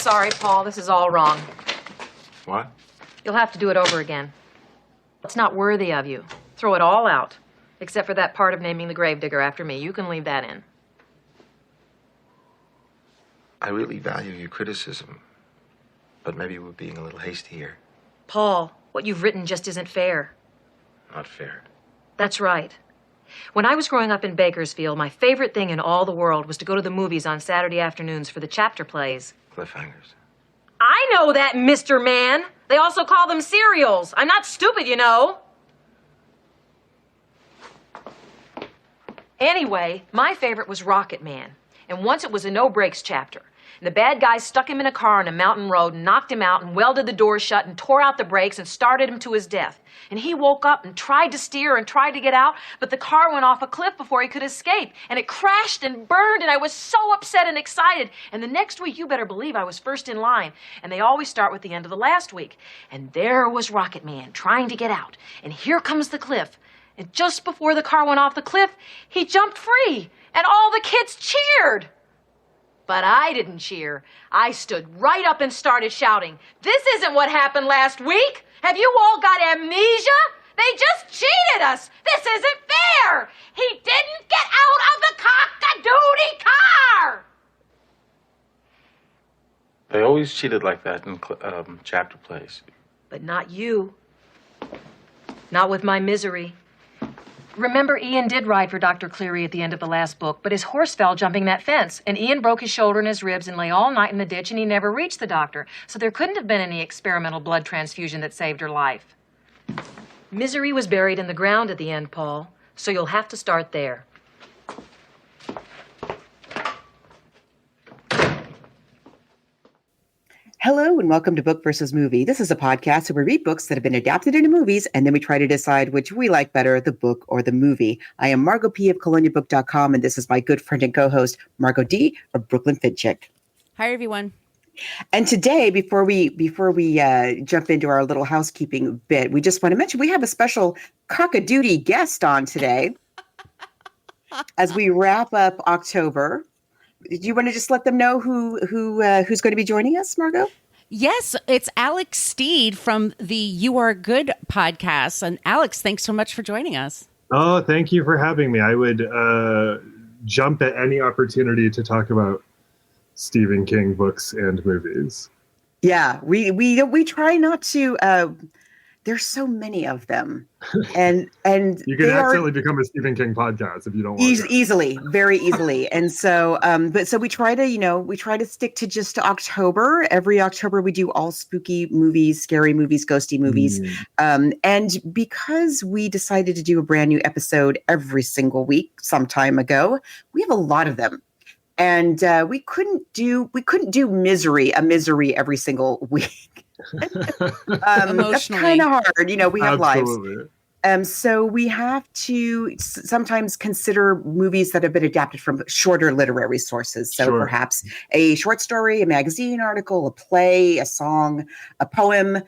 sorry, Paul. This is all wrong. What? You'll have to do it over again. It's not worthy of you. Throw it all out. Except for that part of naming the gravedigger after me. You can leave that in. I really value your criticism, but maybe we're being a little hasty here. Paul, what you've written just isn't fair. Not fair. That's right. When I was growing up in Bakersfield, my favorite thing in all the world was to go to the movies on Saturday afternoons for the chapter plays. Cliffhangers. I know that, Mr. Man. They also call them serials. I'm not stupid, you know. Anyway, my favorite was Rocket Man. And once it was a no-brakes chapter. And the bad guys stuck him in a car on a mountain road and knocked him out and welded the door shut and tore out the brakes and started him to his death. And he woke up and tried to steer and tried to get out, but the car went off a cliff before he could escape. And it crashed and burned, and I was so upset and excited. And the next week, you better believe I was first in line. And they always start with the end of the last week. And there was Rocket Man trying to get out. And here comes the cliff. And just before the car went off the cliff, he jumped free. And all the kids cheered. But I didn't cheer. I stood right up and started shouting, "This isn't what happened last week! Have you all got amnesia? They just cheated us! This isn't fair! He didn't get out of the Cockadoodie car!" They always cheated like that in chapter plays. But not you. Not with my misery. Remember, Ian did ride for Dr. Cleary at the end of the last book, but his horse fell jumping that fence, and Ian broke his shoulder and his ribs and lay all night in the ditch, and he never reached the doctor. So there couldn't have been any experimental blood transfusion that saved her life. Misery was buried in the ground at the end, Paul, so you'll have to start there. Hello and welcome to Book versus Movie. This is a podcast where we read books that have been adapted into movies and then we try to decide which we like better, the book or the movie. I am Margot P. of coloniabook.com and this is my good friend and co-host, Margot D. of Brooklyn Finchick. Hi, everyone. And today, before we jump into our little housekeeping bit, we just want to mention we have a special Cockadoodie guest on today as we wrap up October. Do you want to just let them know who's going to be joining us, Margot? Yes, it's Alex Steed from the You Are Good podcast. And Alex, thanks so much for joining us. Oh, thank you for having me. I would jump at any opportunity to talk about Stephen King books and movies. Yeah, we try not to. There's so many of them, and you can accidentally become a Stephen King podcast if you don't want to. Easily, very easily. And so, but we try to stick to just October. Every October we do all spooky movies, scary movies, ghosty movies. And because we decided to do a brand new episode every single week some time ago, we have a lot of them. And we couldn't do a misery every single week. That's kind of hard. We have Absolutely. lives. So we have to sometimes consider movies that have been adapted from shorter literary sources. So perhaps a short story, a magazine article, a play, a song, a poem.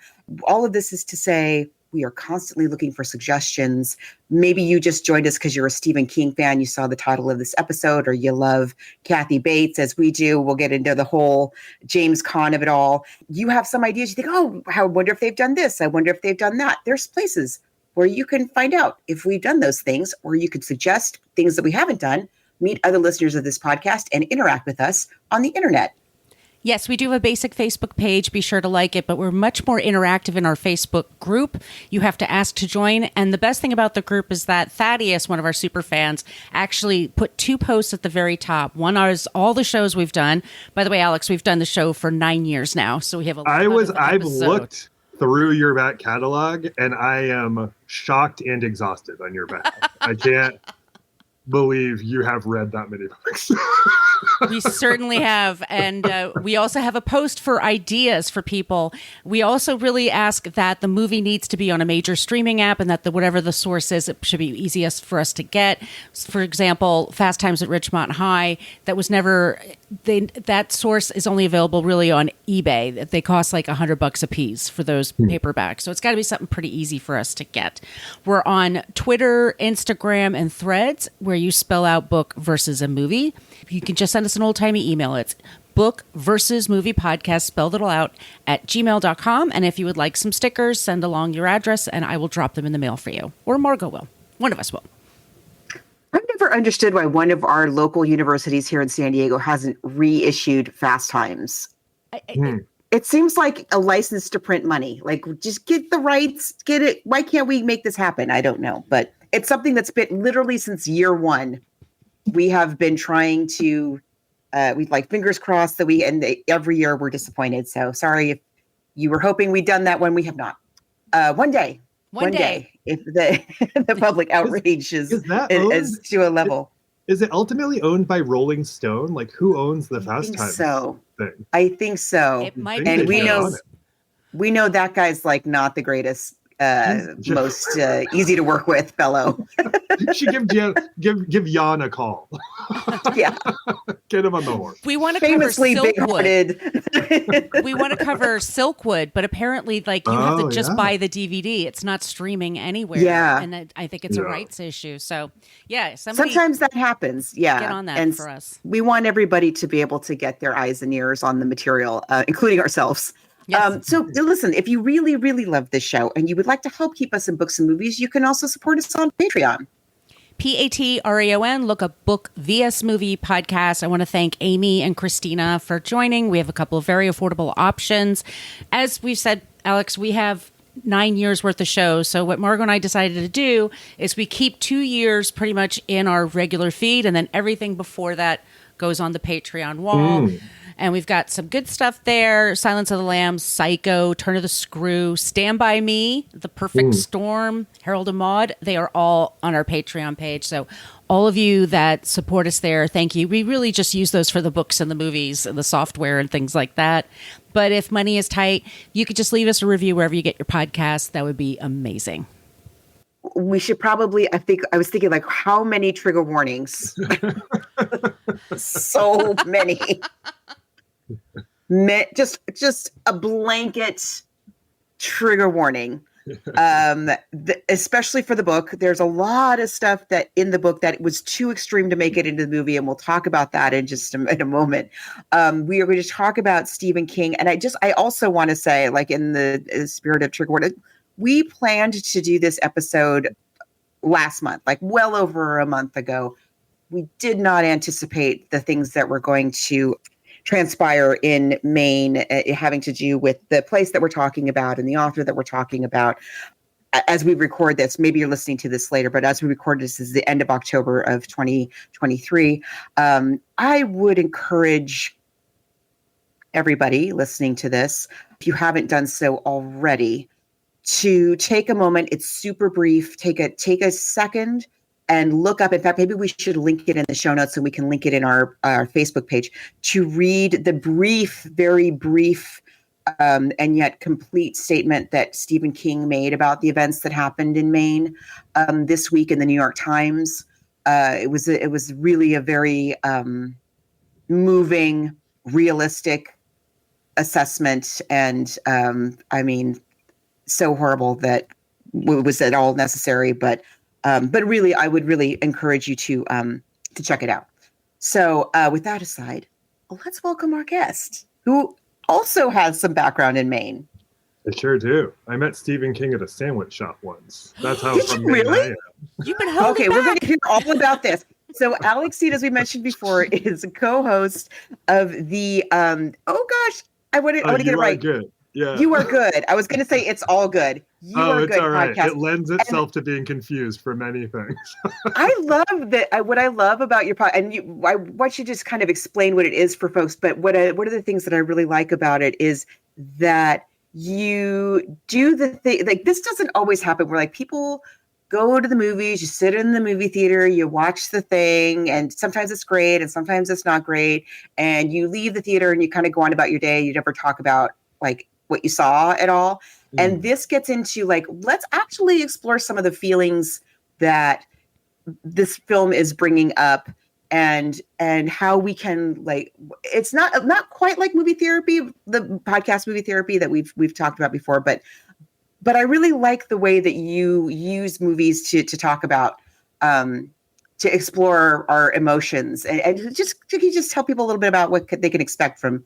All of this is to say, we are constantly looking for suggestions. Maybe you just joined us because you're a Stephen King fan. You saw the title of this episode, or you love Kathy Bates as we do. We'll get into the whole James Caan of it all. You have some ideas. You think, oh, I wonder if they've done this. I wonder if they've done that. There's places where you can find out if we've done those things, or you could suggest things that we haven't done, meet other listeners of this podcast, and interact with us on the internet. Yes, we do have a basic Facebook page. Be sure to like it, but we're much more interactive in our Facebook group. You have to ask to join. And the best thing about the group is that Thaddeus, one of our super fans, actually put 2 posts at the very top. One is all the shows we've done. By the way, Alex, we've done the show for 9 years now. So we have a lot I've looked through your back catalog and I am shocked and exhausted on your behalf. I can't believe you have read that many books. We certainly have. And we also have a post for ideas for people. We also really ask that the movie needs to be on a major streaming app and that whatever the source is, it should be easiest for us to get. For example, Fast Times at Ridgemont High, that source is only available really on eBay. They cost like $100 a piece for those paperbacks. So it's got to be something pretty easy for us to get. We're on Twitter, Instagram, and Threads, where you spell out book versus a movie. You can just send us us an old-timey email. It's book versus movie podcast, spelled it all out, at gmail.com. And if you would like some stickers, send along your address and I will drop them in the mail for you. Or Margot will. One of us will. I've never understood why one of our local universities here in San Diego hasn't reissued Fast Times. It seems like a license to print money. Like, just get the rights, get it. Why can't we make this happen? I don't know. But it's something that's been literally since year one. We have been trying to, we'd like fingers crossed that every year we're disappointed. So sorry if you were hoping we'd done that one. We have not. One day, if the public outrage is to a level. Is it ultimately owned by Rolling Stone? Like, who owns the Fast Times thing? I think so. It might And be we know that guy's like not the greatest, most easy to work with fellow. You should give Jan a call. Yeah. Get him on the horn. We want to Famously cover Silkwood. big-hearted. We want to cover Silkwood, but apparently, like, you have to just buy the DVD. It's not streaming anywhere. Yeah. And I think it's a rights issue. So, yeah. Sometimes that happens. Yeah. Get on that and for us. We want everybody to be able to get their eyes and ears on the material, including ourselves. Yes. So listen, if you really, really love this show and you would like to help keep us in books and movies, you can also support us on Patreon. Patreon, look up Book vs. Movie Podcast. I want to thank Amy and Christina for joining. We have a couple of very affordable options. As we've said, Alex, we have 9 years worth of shows. So what Margot and I decided to do is we keep 2 years pretty much in our regular feed, and then everything before that goes on the Patreon wall. And we've got some good stuff there. Silence of the Lambs, Psycho, Turn of the Screw, Stand By Me, The Perfect Storm, Harold and Maude. They are all on our Patreon page. So all of you that support us there, thank you. We really just use those for the books and the movies and the software and things like that. But if money is tight, you could just leave us a review wherever you get your podcasts. That would be amazing. We should probably, I was thinking, like, how many trigger warnings? So many. Just a blanket trigger warning. Especially for the book. There's a lot of stuff that in the book that was too extreme to make it into the movie, and we'll talk about that in a moment. We are going to talk about Stephen King, and I also want to say, like, in the spirit of trigger warning, we planned to do this episode last month, like well over a month ago. We did not anticipate the things that were going to transpire in Maine, having to do with the place that we're talking about and the author that we're talking about. As we record this, maybe you're listening to this later, but as we record this is the end of October of 2023. I would encourage everybody listening to this, if you haven't done so already, to take a moment. It's super brief. Take a second and look up. In fact, maybe we should link it in the show notes so we can link it in our Facebook page to read the very brief and yet complete statement that Stephen King made about the events that happened in Maine this week in the New York Times. It was really a very moving, realistic assessment, and I mean, so horrible that was at all necessary, but really, I would really encourage you to check it out. So with that aside, let's welcome our guest, who also has some background in Maine. I sure do. I met Stephen King at a sandwich shop once. That's how Did from you Maine really? I am. You've been holding Okay, back. we're going to hear all about this. So Alex Steed, as we mentioned before, is a co-host of the I want to get it right. Good. Yeah. You are good. I was going to say it's all good. You are it's good all right. podcast. It lends itself to being confused for many things. I love that. What I love about your podcast, and I want you to just kind of explain what it is for folks. But one of the things that I really like about it is that you do the thing. Like, this doesn't always happen. Where, like, people go to the movies, you sit in the movie theater, you watch the thing, and sometimes it's great, and sometimes it's not great, and you leave the theater and you kind of go on about your day. You never talk about, like, what you saw at all. And this gets into, like, let's actually explore some of the feelings that this film is bringing up, and how we can, like, it's not quite like movie therapy, the podcast movie therapy that we've talked about before, but I really like the way that you use movies to talk about explore our emotions and just can you just tell people a little bit about what they can expect from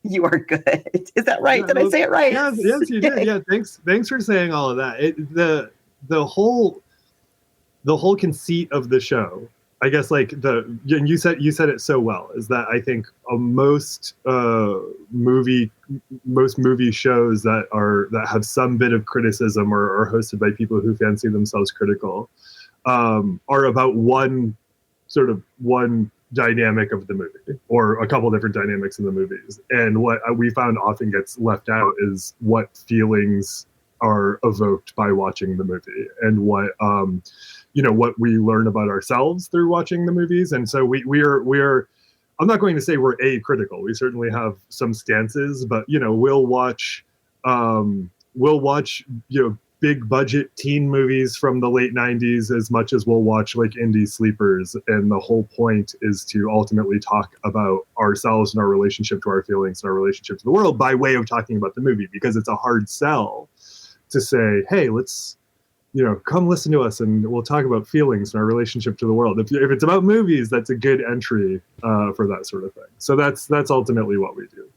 You Are Good? Is that right? Did I say it right? Yes, you did. Yeah, thanks for saying all of that. The whole conceit of the show, I guess, like and you said it so well, is that I think most movie shows that have some bit of criticism or are hosted by people who fancy themselves critical are about one dynamic of the movie or a couple different dynamics in the movies. And what we found often gets left out is what feelings are evoked by watching the movie and what what we learn about ourselves through watching the movies. And so we're I'm not going to say we're acritical. We certainly have some stances, but we'll watch big budget teen movies from the late 90s as much as we'll watch like indie sleepers. And the whole point is to ultimately talk about ourselves and our relationship to our feelings and our relationship to the world by way of talking about the movie, because it's a hard sell to say, hey, let's, come listen to us and we'll talk about feelings and our relationship to the world. If it's about movies, that's a good entry for that sort of thing. So that's ultimately what we do.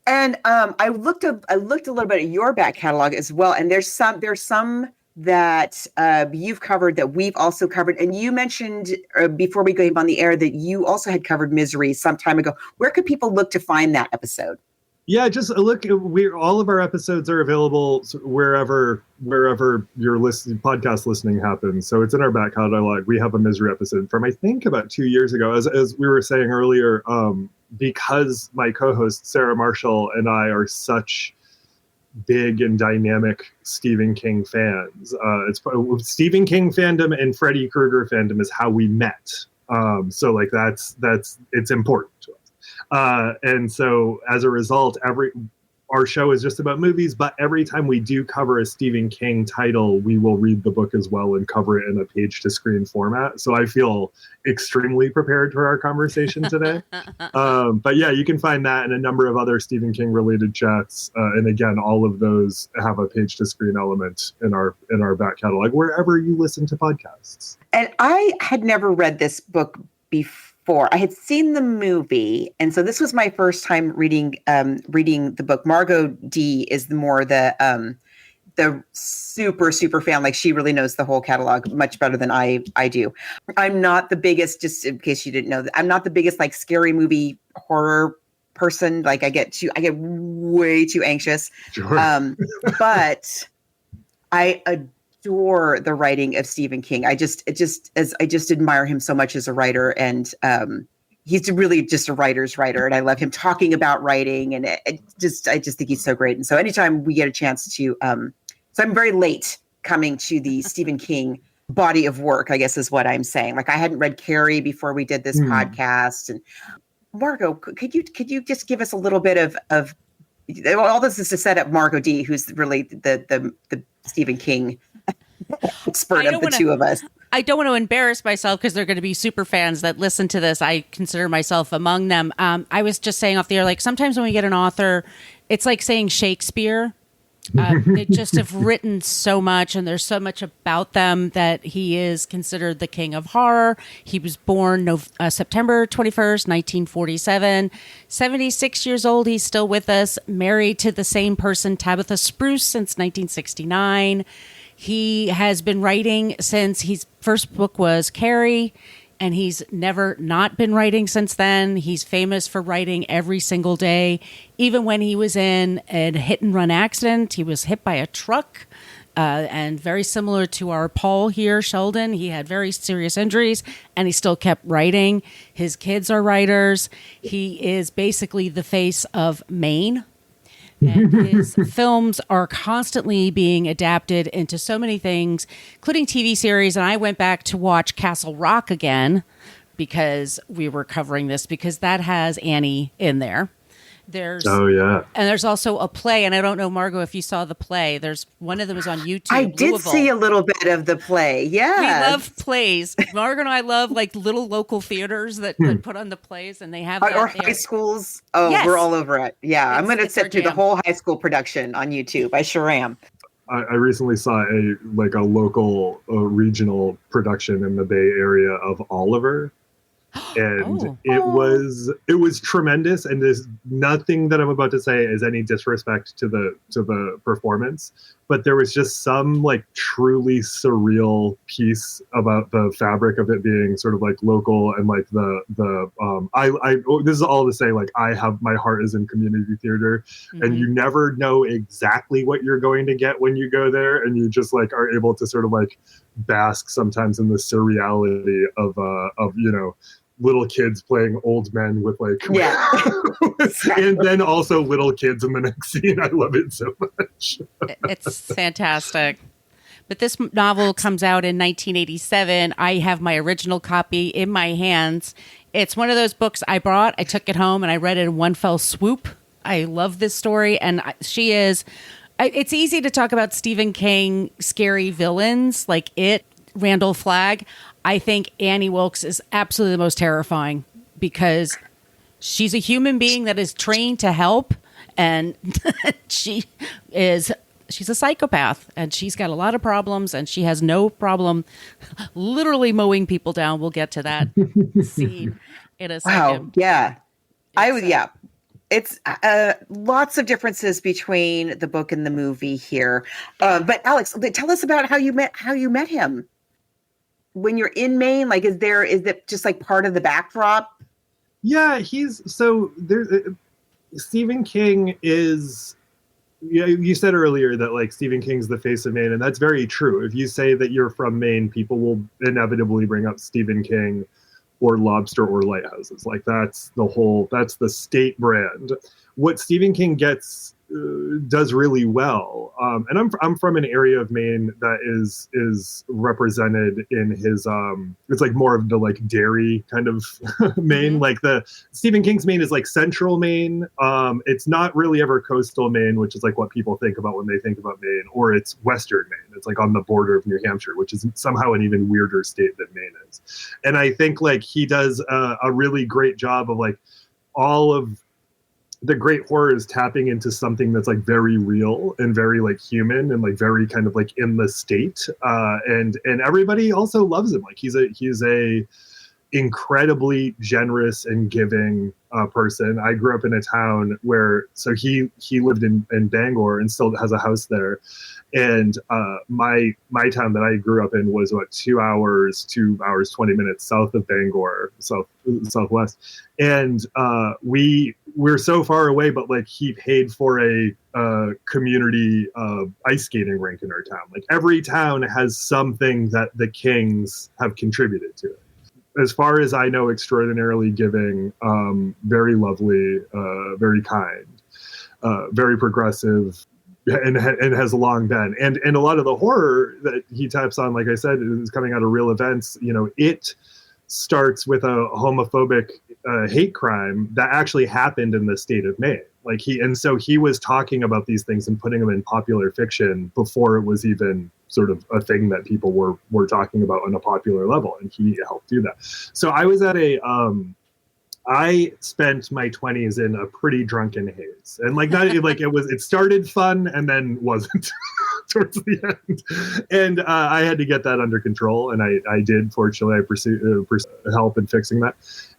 And I looked a little bit at your back catalog as well, and there's some that you've covered that we've also covered. And you mentioned before we came on the air that you also had covered Misery some time ago. Where could people look to find that episode? Yeah, just look. All of our episodes are available wherever your podcast listening happens. So it's in our back catalog. We have a Misery episode from I think about 2 years ago. As we were saying earlier, because my co-host Sarah Marshall and I are such big and dynamic Stephen King fans. It's Stephen King fandom and Freddy Krueger fandom is how we met. So like that's it's important to us. And so as a result, our show is just about movies, but every time we do cover a Stephen King title, we will read the book as well and cover it in a page-to-screen format. So I feel extremely prepared for our conversation today. But yeah, you can find that and a number of other Stephen King-related chats. And again, all of those have a page-to-screen element in our back catalog, wherever you listen to podcasts. And I had never read this book before. I had seen the movie, and so this was my first time reading the book. Margot D is the super fan. Like, she really knows the whole catalog much better than I do. I'm not the biggest, just in case you didn't know, I'm not the biggest like scary movie horror person. Like I get way too anxious. Sure. But I adore the writing of Stephen King. I just admire him so much as a writer, and he's really just a writer's writer, and I love him talking about writing, and I just think he's so great. And so anytime we get a chance to, so I'm very late coming to the Stephen King body of work, I guess is what I'm saying. Like I hadn't read Carrie before we did this podcast. And Margot, could you just give us a little bit of all this is to set up Margot D, who's really the Stephen King expert of the two of us. I don't want to embarrass myself because they're going to be super fans that listen to this. I consider myself among them. I was just saying off the air, like sometimes when we get an author, it's like saying Shakespeare. They just have written so much, and there's so much about them that he is considered the king of horror. He was born September 21st, 1947. 76 years old. He's still with us, married to the same person, Tabitha Spruce, since 1969. He has been writing since his first book was Carrie, and he's never not been writing since then. He's famous for writing every single day. Even when he was in a hit-and-run accident, he was hit by a truck, and very similar to our Paul here, Sheldon, he had very serious injuries, and he still kept writing. His kids are writers. He is basically the face of Maine. And his films are constantly being adapted into so many things, including TV series. And I went back to watch Castle Rock again because we were covering this, because that has Annie in there. And there's also a play, and I don't know, Margot, if you saw the play. There's one of them is on YouTube. I did see a little bit of the play. Yeah, we love plays. Margot and I love like little local theaters that put on the plays, and they have that or there. High schools. Oh, yes. We're all over it. Yeah, I'm going to sit through the whole high school production on YouTube. I sure am. I recently saw a local regional production in the Bay Area of Oliver. And it was tremendous, and there's nothing that I'm about to say is any disrespect to the performance, but there was just some like truly surreal piece about the fabric of it being sort of like local, and like this is all to say, like, my heart is in community theater, and you never know exactly what you're going to get when you go there, and you just like are able to sort of like bask sometimes in the surreality of little kids playing old men with like and then also little kids in the next scene. I love it so much. It's fantastic. But this novel comes out in 1987. I have my original copy in my hands. It's one of those books I brought, I took it home, and I read it in one fell swoop. I love this story, and she is... It's easy to talk about Stephen King scary villains like It, Randall Flagg. I think Annie Wilkes is absolutely the most terrifying because she's a human being that is trained to help, and she's a psychopath, and she's got a lot of problems, and she has no problem literally mowing people down. We'll get to that scene in a second. Wow, yeah. It's lots of differences between the book and the movie here. But Alex, tell us about how you met him. When you're in Maine, like, is it just like part of the backdrop? Yeah, Stephen King is, you said earlier that like Stephen King's the face of Maine, and that's very true. If you say that you're from Maine, people will inevitably bring up Stephen King or Lobster or Lighthouses. Like that's the state brand. What Stephen King does really well, and I'm from an area of Maine that is represented in his it's like more of the like dairy kind of Maine. Like the Stephen King's Maine is like central Maine. It's not really ever coastal Maine, which is like what people think about when they think about Maine, or it's western Maine. It's like on the border of New Hampshire, which is somehow an even weirder state than Maine is. And I think like he does a really great job of like all of the great horror is tapping into something that's like very real and very like human and like very kind of like in the state. And everybody also loves him. Like he's a incredibly generous and giving person. I grew up in a town so he lived in Bangor and still has a house there. And my town that I grew up in was about 2 hours, 20 minutes south of Bangor, southwest. And we're so far away, but like he paid for a community ice skating rink in our town. Like every town has something that the Kings have contributed to it. As far as I know, extraordinarily giving, very lovely, very kind, very progressive, and has long been. And a lot of the horror that he taps on, like I said, is coming out of real events. It starts with a homophobic hate crime that actually happened in the state of Maine. So he was talking about these things and putting them in popular fiction before it was even sort of a thing that people were talking about on a popular level, and he helped do that. So I was at I spent my 20s in a pretty drunken haze, and it started fun and then wasn't towards the end, and I had to get that under control, and I did. Fortunately, I pursued help in fixing that.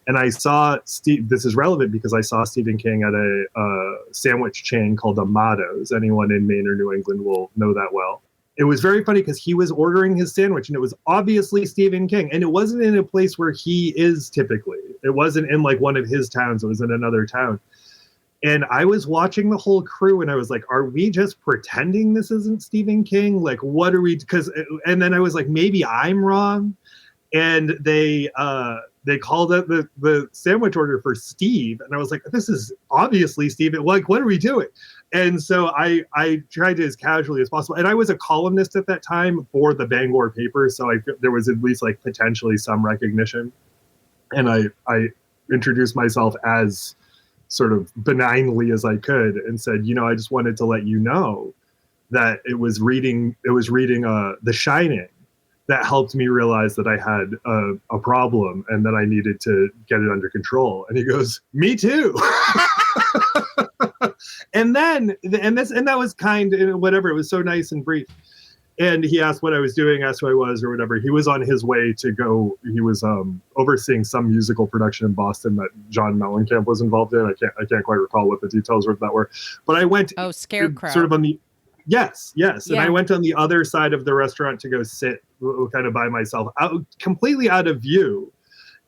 And I saw this is relevant because I saw Stephen King at a sandwich chain called Amato's. Anyone in Maine or New England will know that well. It was very funny because he was ordering his sandwich and it was obviously Stephen King. And it wasn't in a place where he is typically. It wasn't in like one of his towns. It was in another town. And I was watching the whole crew and I was like, are we just pretending this isn't Stephen King? Like, what are we? And then I was like, maybe I'm wrong. And they called out the sandwich order for Steve. And I was like, this is obviously Steve. Like, what are we doing? And so I tried to as casually as possible. And I was a columnist at that time for the Bangor paper. So there was at least like potentially some recognition. And I introduced myself as sort of benignly as I could and said, I just wanted to let you know that it was reading The Shining that helped me realize that I had a problem and that I needed to get it under control. And he goes, me too. And then, and that was kind and whatever. It was so nice and brief. And he asked what I was doing, asked who I was or whatever. He was on his way to go. He was overseeing some musical production in Boston that John Mellencamp was involved in. I can't quite recall what the details of that were. But I went Scarecrow. sort of on the yes. Yeah. And I went on the other side of the restaurant to go sit kind of by myself, completely out of view.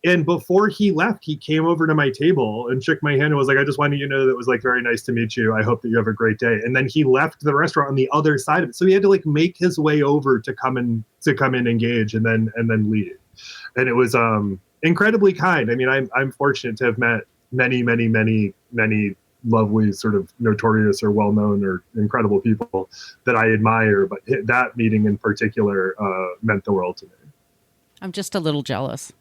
And before he left, he came over to my table and shook my hand and was like, I just wanted you to know that it was like very nice to meet you. I hope that you have a great day. And then he left the restaurant on the other side of it. So he had to like make his way over to come and engage and then leave. And it was incredibly kind. I mean, I'm fortunate to have met many, many, many, many lovely sort of notorious or well-known or incredible people that I admire. But that meeting in particular meant the world to me. I'm just a little jealous.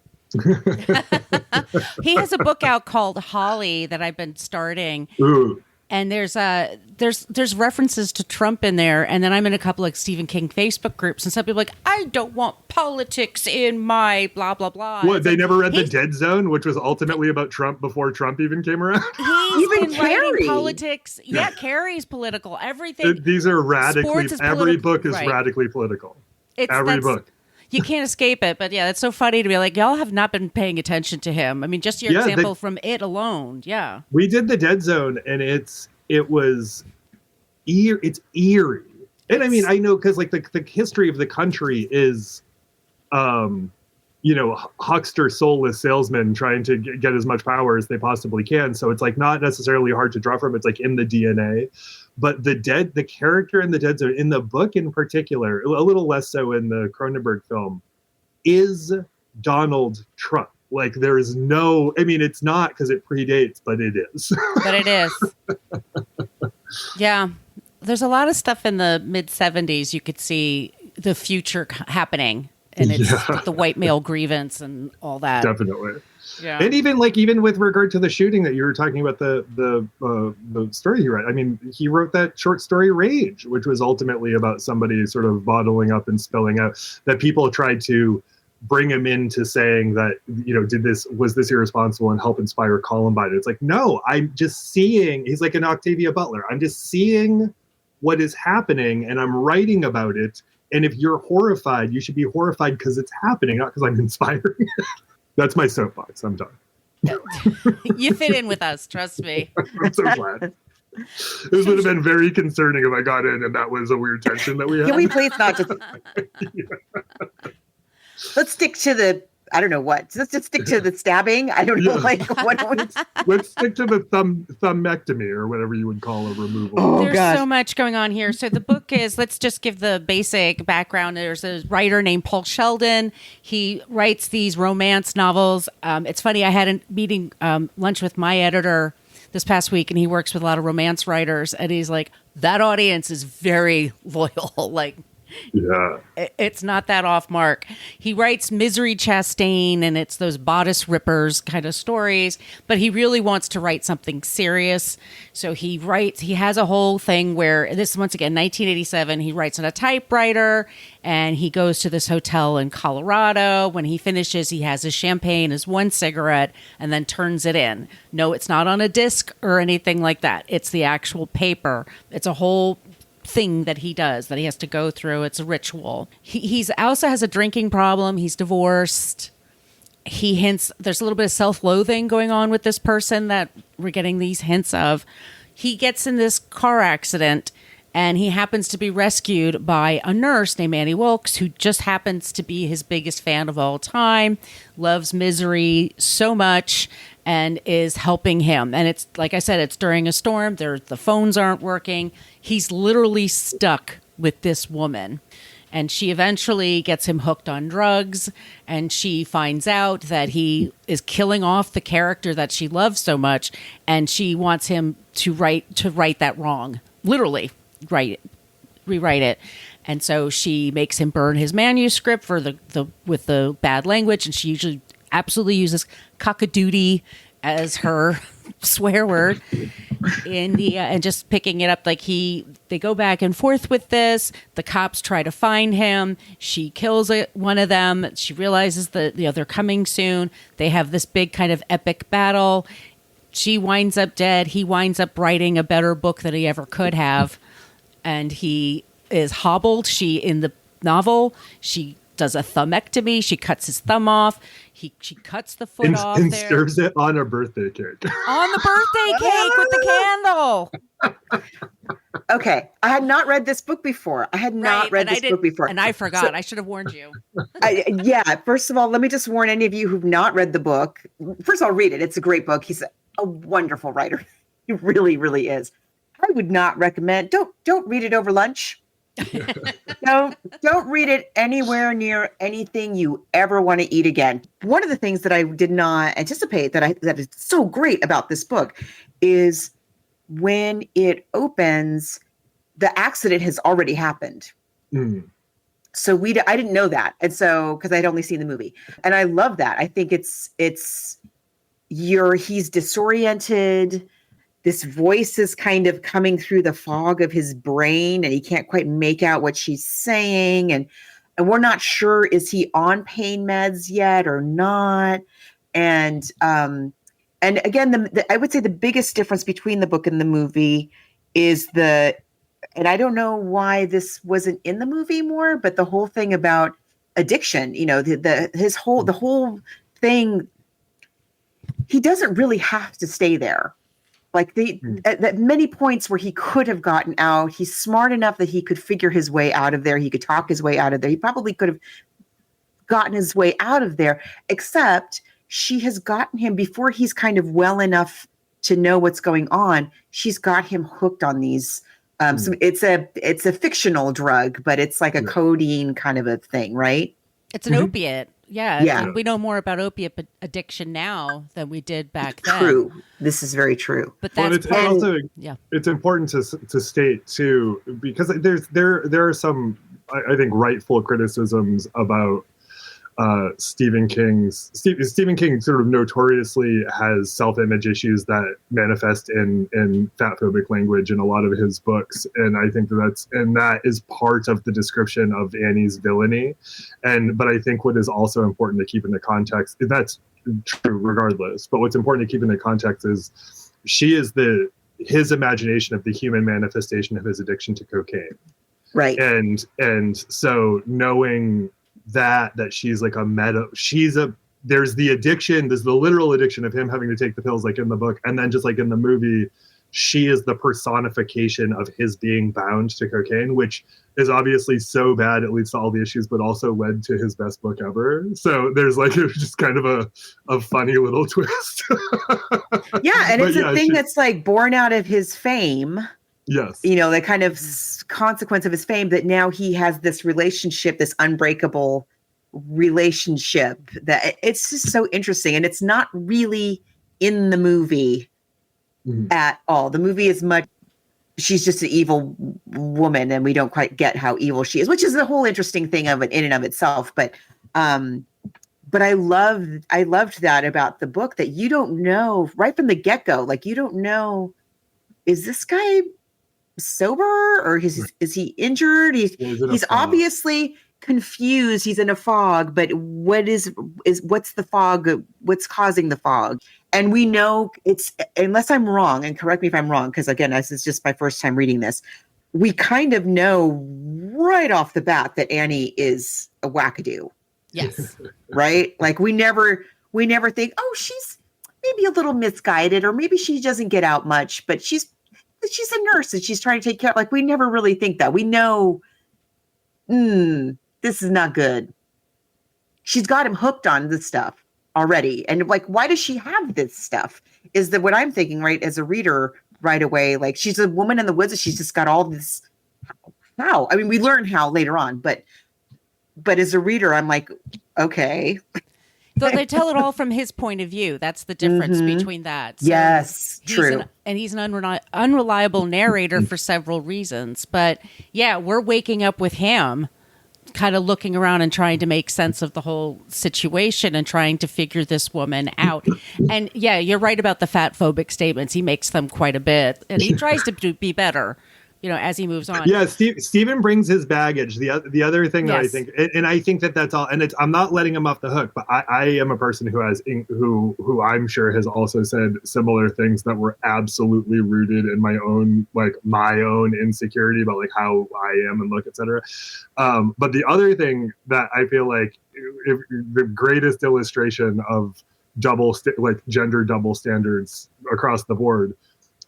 He has a book out called Holly that I've been starting. Ooh. And there's references to Trump in there, and then I'm in a couple of Stephen King Facebook groups, and some people are like, I don't want politics in my blah blah blah. What, they never read The Dead Zone, which was ultimately about Trump before Trump even came around? He's Even been writing Carrie. politics. Yeah, Carrie's political. Everything. These are radically. Every book is right. radically political. Every That's- book. You can't escape it, but yeah, it's so funny to be like, y'all have not been paying attention to him. I mean, just your example from it alone, yeah. We did The Dead Zone, and it's eerie. And I mean, I know because like the history of the country is, huckster, soulless salesmen trying to get as much power as they possibly can. So it's like not necessarily hard to draw from. It's like in the DNA. But the character in The Dead Zone, in the book in particular, a little less so in the Cronenberg film, is Donald Trump. Like there is no, I mean, it's not because it predates, but it is. But it is. Yeah. There's a lot of stuff in the mid 70s you could see the future happening. And it's the white male grievance and all that. Definitely. Yeah. And even with regard to the shooting that you were talking about, the story he wrote. I mean, he wrote that short story Rage, which was ultimately about somebody sort of bottling up and spilling out. That people tried to bring him into saying that, was this irresponsible and help inspire Columbine? It's like, no, I'm just seeing. He's like an Octavia Butler. I'm just seeing what is happening, and I'm writing about it. And if you're horrified, you should be horrified because it's happening, not because I'm inspiring it. That's my soapbox. I'm done. You fit in with us, trust me. I'm so glad. This would have been very concerning if I got in and that was a weird tension that we had. Can we please not just... Let's stick to the... I don't know what. Let's just stick to the stabbing. I don't know, Yeah. Let's stick to the thumbectomy or whatever you would call a removal. Oh, There's gosh. so much going on here. So the book is, let's just give the basic background. There's a writer named Paul Sheldon. He writes these romance novels. It's funny, I had a meeting, lunch with my editor this past week, and he works with a lot of romance writers, and he's like, that audience is very loyal. Like, Yeah. it's not that off mark. He writes Misery Chastain, and it's those bodice rippers kind of stories, but he really wants to write something serious. So he has a whole thing where this, once again, 1987, he writes on a typewriter, and he goes to this hotel in Colorado. When he finishes, he has his champagne, his one cigarette, and then turns it in. No, it's not on a disc or anything like that. It's the actual paper. It's a whole thing that he does that he has to go through. It's a ritual. He's also has a drinking problem. He's divorced. He hints there's a little bit of self-loathing going on with this person that we're getting these hints of. He gets in this car accident, and he happens to be rescued by a nurse named Annie Wikles, who just happens to be his biggest fan of all time, loves Misery so much, and is helping him. And it's, like I said, it's during a storm. The phones aren't working. He's literally stuck with this woman. And she eventually gets him hooked on drugs, and she finds out that he is killing off the character that she loves so much, and she wants him to right that wrong. Literally, rewrite it. And so she makes him burn his manuscript for with the bad language, and she usually absolutely uses Cockadoodie as her swear word in the and just picking it up. Like they go back and forth with this. The cops try to find him. She kills one of them. She realizes that they're coming soon. They have this big kind of epic battle. she winds up dead. He winds up writing a better book than he ever could have. And he is hobbled. In the novel, she does a thumbectomy. She cuts his thumb off. She cuts the foot off and there. serves it on a birthday cake. On the birthday cake with the candle. Okay. I had not read this book before. And I forgot. So, I should have warned you. First of all, let me just warn any of you who've not read the book. First of all, read it. It's a great book. He's a wonderful writer. He really, really is. I would not recommend. Don't read it over lunch. Don't read it anywhere near anything you ever want to eat again. One of the things that I did not anticipate that is so great about this book is when it opens, the accident has already happened. So I didn't know that, and so because I'd only seen the movie, and I love that. I think he's disoriented. This voice is kind of coming through the fog of his brain, and he can't quite make out what she's saying. And we're not sure, is he on pain meds yet or not? And again, I would say the biggest difference between the book and the movie is and I don't know why this wasn't in the movie more, but the whole thing about addiction, the whole thing, he doesn't really have to stay there. Like at many points where he could have gotten out, he's smart enough that he could figure his way out of there. He could talk his way out of there. He probably could have gotten his way out of there, except she has gotten him before he's kind of well enough to know what's going on. She's got him hooked on these. It's a fictional drug, but it's like a codeine kind of a thing, right? It's an opiate. Yeah. And we know more about opiate addiction now than we did back then. True. This is very true. But that's it's important to state too, because there are some, I think, rightful criticisms about Stephen King sort of notoriously has self-image issues that manifest in fatphobic language in a lot of his books, and I think that is part of the description of Annie's villainy. But I think what is also important to keep in the context, that's true regardless, but what's important to keep in the context is she is his imagination of the human manifestation of his addiction to cocaine, right? And so knowing that she's like there's the addiction, there's the literal addiction of him having to take the pills, like in the book, and then just like in the movie, she is the personification of his being bound to cocaine, which is obviously so bad it leads to all the issues, but also led to his best book ever. So there's like just kind of a funny little twist. Yeah, and it's a thing that's like born out of his fame. Yes. The kind of consequence of his fame, that now he has this relationship, this unbreakable relationship, that it's just so interesting. And it's not really in the movie at all. The movie is she's just an evil woman, and we don't quite get how evil she is, which is the whole interesting thing of it in and of itself. But I loved that about the book, that you don't know right from the get-go, like you don't know, is this guy sober or is he injured? He's obviously confused. He's in a fog, but what's the fog? What's causing the fog? And we know unless I'm wrong, and correct me if I'm wrong, because again, this is just my first time reading this, we kind of know right off the bat that Annie is a wackadoo. Yes. Right? Like we never think, oh, she's maybe a little misguided, or maybe she doesn't get out much, but she's a nurse and she's trying to take care. Like we never really think that. We know, this is not good. She's got him hooked on this stuff already. And like, why does she have this stuff? Is that what I'm thinking, right? As a reader right away, like she's a woman in the woods and she's just got all this. How? I mean, we learn how later on, but as a reader, I'm like, okay. So they tell it all from his point of view. That's the difference between that. So yes, true. He's an unreliable narrator for several reasons. But yeah, we're waking up with him kind of looking around and trying to make sense of the whole situation and trying to figure this woman out. And yeah, you're right about the fat phobic statements. He makes them quite a bit. And he tries to be better. as he moves on. Yeah, Stephen brings his baggage. The other thing that I think, and I think that's all. And I'm not letting him off the hook, but I am a person who I'm sure has also said similar things that were absolutely rooted in my own insecurity about like how I am and look, etc. But the other thing that I feel like the greatest illustration of gender double standards across the board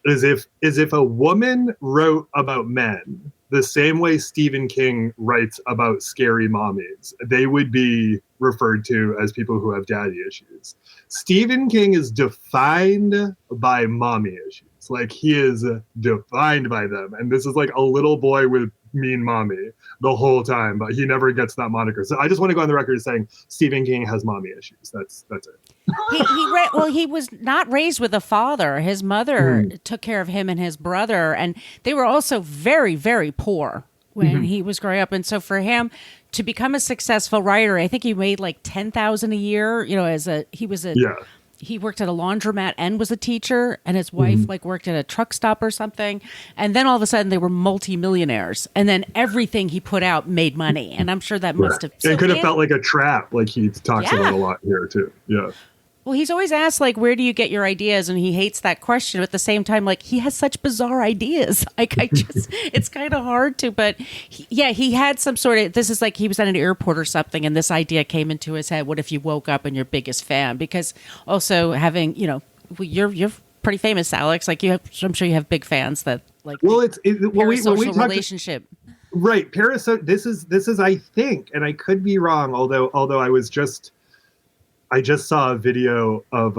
is if a woman wrote about men the same way Stephen King writes about scary mommies, they would be referred to as people who have daddy issues. Stephen King is defined by mommy issues. Like, he is defined by them. And this is like a little boy with mean mommy the whole time, but he never gets that moniker. So I just want to go on the record as saying Stephen King has mommy issues. That's it. He was not raised with a father. His mother took care of him and his brother, and they were also very, very poor when he was growing up. And so for him to become a successful writer, I think he made like $10,000 a year. He worked at a laundromat and was a teacher, and his wife worked at a truck stop or something. And then all of a sudden they were multimillionaires. And then everything he put out made money. And I'm sure that must have... It could have felt like a trap, like he talks about a lot here too. Yeah. Well, he's always asked, like, where do you get your ideas? And he hates that question. But at the same time, like, he has such bizarre ideas. Like, it's kind of hard to, but he had some sort of, this is like he was at an airport or something, and this idea came into his head. What if you woke up and your biggest fan? Because also having, you're pretty famous, Alex. Like, I'm sure you have big fans that, like, parasocial relationship. Right. This is, I think, and I could be wrong, although I just saw a video of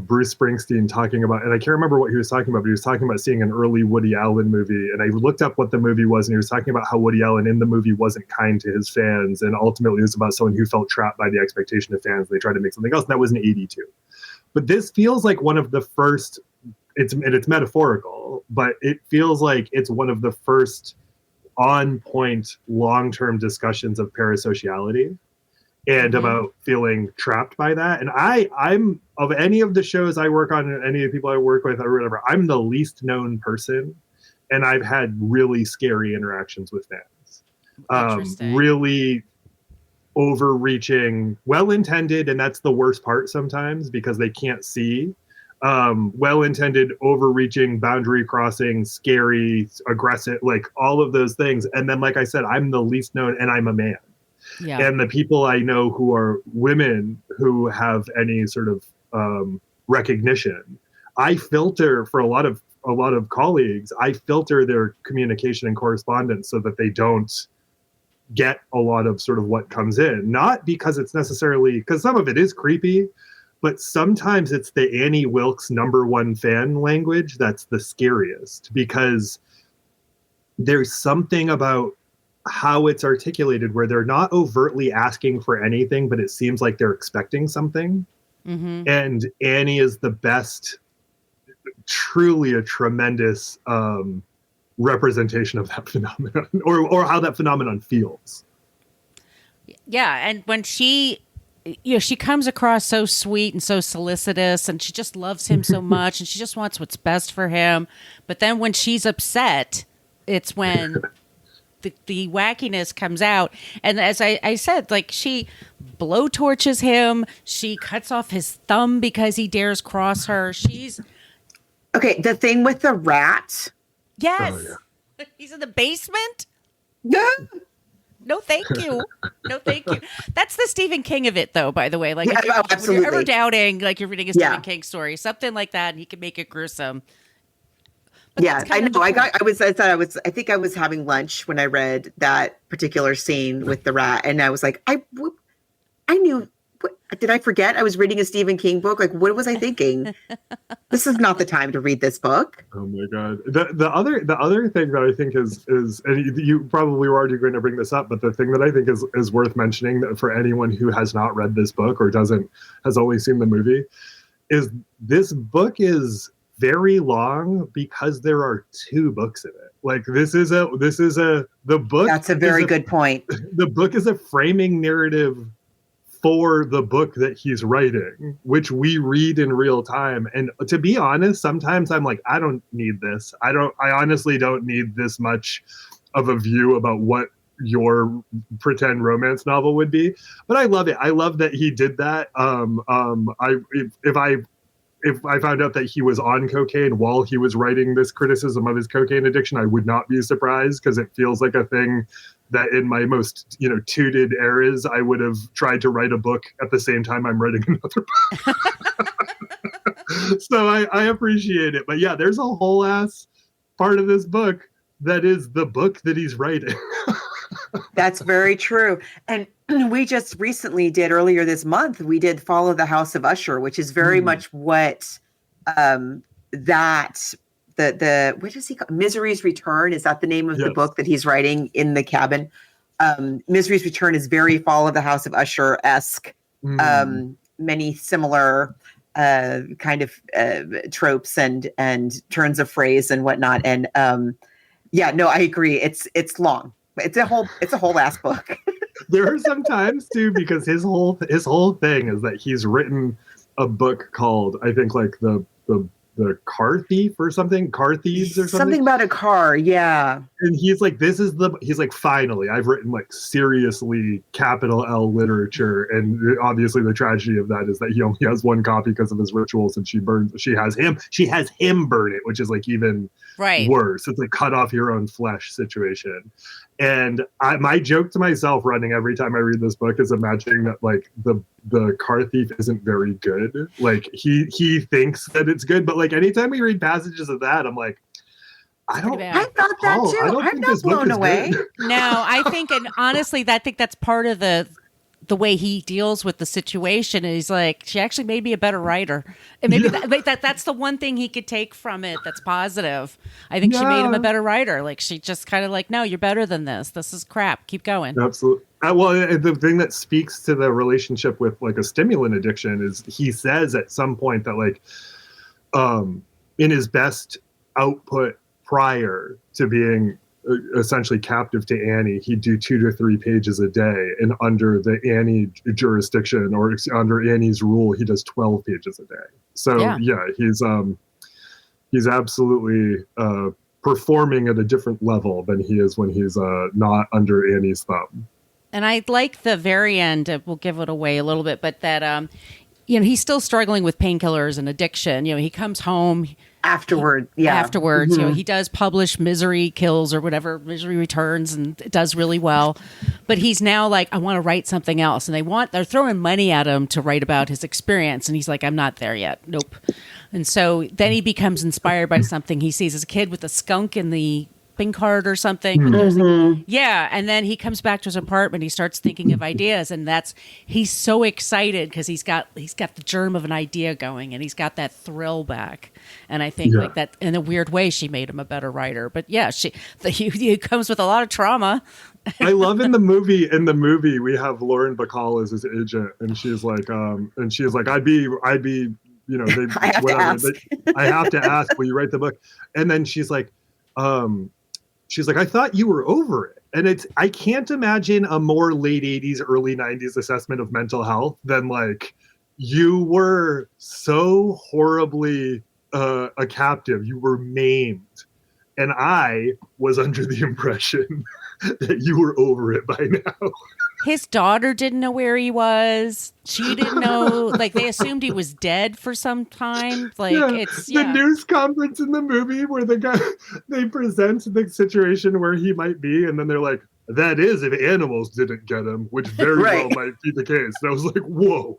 Bruce Springsteen talking about, and I can't remember what he was talking about, but he was talking about seeing an early Woody Allen movie. And I looked up what the movie was, and he was talking about how Woody Allen in the movie wasn't kind to his fans. And ultimately it was about someone who felt trapped by the expectation of fans. They tried to make something else. And that was in 1982. But this feels like one of the first, it's metaphorical, but it feels like it's one of the first on point long-term discussions of parasociality. And about feeling trapped by that. And I'm of any of the shows I work on, and any of the people I work with or whatever, I'm the least known person. And I've had really scary interactions with fans. Really overreaching, well-intended, and that's the worst part sometimes because they can't see. Well-intended, overreaching, boundary crossing, scary, aggressive, like all of those things. And then, like I said, I'm the least known, and I'm a man. Yeah. And the people I know who are women who have any sort of recognition, I filter for a lot of colleagues. I filter their communication and correspondence so that they don't get a lot of sort of what comes in. Not because it's necessarily, because some of it is creepy, but sometimes it's the Annie Wilkes #1 fan language that's the scariest, because there's something about how it's articulated where they're not overtly asking for anything, but it seems like they're expecting something. And Annie is the best, truly a tremendous representation of that phenomenon, or how that phenomenon feels. Yeah. And when she comes across so sweet and so solicitous, and she just loves him so much, and she just wants what's best for him. But then when she's upset, it's when the wackiness comes out. And as I said, like, she blowtorches him. She cuts off his thumb because he dares cross her. Okay, the thing with the rat. Yes. Oh, yeah. He's in the basement. Yeah. No, thank you. No, thank you. That's the Stephen King of it, though, by the way. Like, yeah, if you're ever doubting, like, you're reading a Stephen King story, something like that, and he can make it gruesome. But yeah, I know. I think I was having lunch when I read that particular scene with the rat, and I was like, I knew. What, did I forget? I was reading a Stephen King book. Like, what was I thinking? This is not the time to read this book. Oh my god! The other thing that I think is, and you probably were already going to bring this up, but the thing that I think is worth mentioning that for anyone who has not read this book or has only seen the movie, is this book is very long because there are 2 books in it. Like, the book. That's a very good point. The book is a framing narrative for the book that he's writing, which we read in real time. And to be honest, sometimes I'm like, I don't need this. I honestly don't need this much of a view about what your pretend romance novel would be. But I love it. I love that he did that. If I found out that he was on cocaine while he was writing this criticism of his cocaine addiction, I would not be surprised, because it feels like a thing that in my most, tooted eras, I would have tried to write a book at the same time I'm writing another book. So I appreciate it. But yeah, there's a whole ass part of this book that is the book that he's writing. That's very true. And we just recently did, earlier this month, we did Follow the House of Usher, which is very much what what is he called? Misery's Return. Is that the name of the book that he's writing in the cabin? Misery's Return is very Follow the House of Usher-esque. Many similar kind of tropes and turns of phrase and whatnot. And I agree. It's long. It's a whole ass book. There are some times too, because his whole thing is that he's written a book called, I think, like the Car Thief or something, Car Thieves or something. Something about a car, yeah. And he's like, finally, I've written like seriously capital L literature. And obviously the tragedy of that is that he only has one copy because of his rituals, and she has him burn it, which is like even worse. It's like cut off your own flesh situation. And my joke to myself running every time I read this book is imagining that like the car thief isn't very good. Like he thinks that it's good, but like anytime we read passages of that, I'm like, I thought that too. I'm not blown away. No, I think, and honestly, I think that's part of the way he deals with the situation. Is like, she actually made me a better writer, and maybe that's the one thing he could take from it that's positive. I think she made him a better writer. Like, she just kind of like, no, you're better than this. This is crap. Keep going. Absolutely. Well, the thing that speaks to the relationship with like a stimulant addiction is he says at some point that like, in his best output prior to being essentially captive to Annie, he'd do 2 to 3 pages a day, and under the Annie jurisdiction or under Annie's rule, he does 12 pages a day. So he's absolutely performing at a different level than he is when he's not under Annie's thumb. And I like the very end. We'll give it away a little bit, but that he's still struggling with painkillers and addiction. He comes home. Afterwards, Mm-hmm. He does publish Misery Kills or whatever, Misery Returns, and it does really well. But he's now like, I want to write something else, and they're throwing money at him to write about his experience, and he's like, I'm not there yet. Nope. And so then he becomes inspired by something he sees as a kid with a skunk in the shopping cart or something. Mm-hmm. Yeah, and then he comes back to his apartment. He starts thinking of ideas, and he's so excited because he's got the germ of an idea going, and he's got that thrill back. And I think like that in a weird way, she made him a better writer. But yeah, he comes with a lot of trauma. I love in the movie we have Lauren Bacall as his agent, and she's like, I'd be, you know, I have to ask, will you write the book? And then she's like, I thought you were over it. And I can't imagine a more late 80s, early 90s assessment of mental health than like, you were so horribly a captive, you were maimed. And I was under the impression that you were over it by now. His daughter didn't know where he was. She didn't know. Like, they assumed he was dead for some time. Like, the news conference in the movie where they present the situation where he might be, and then they're like, that is if animals didn't get him, which very well might be the case. And I was like, whoa,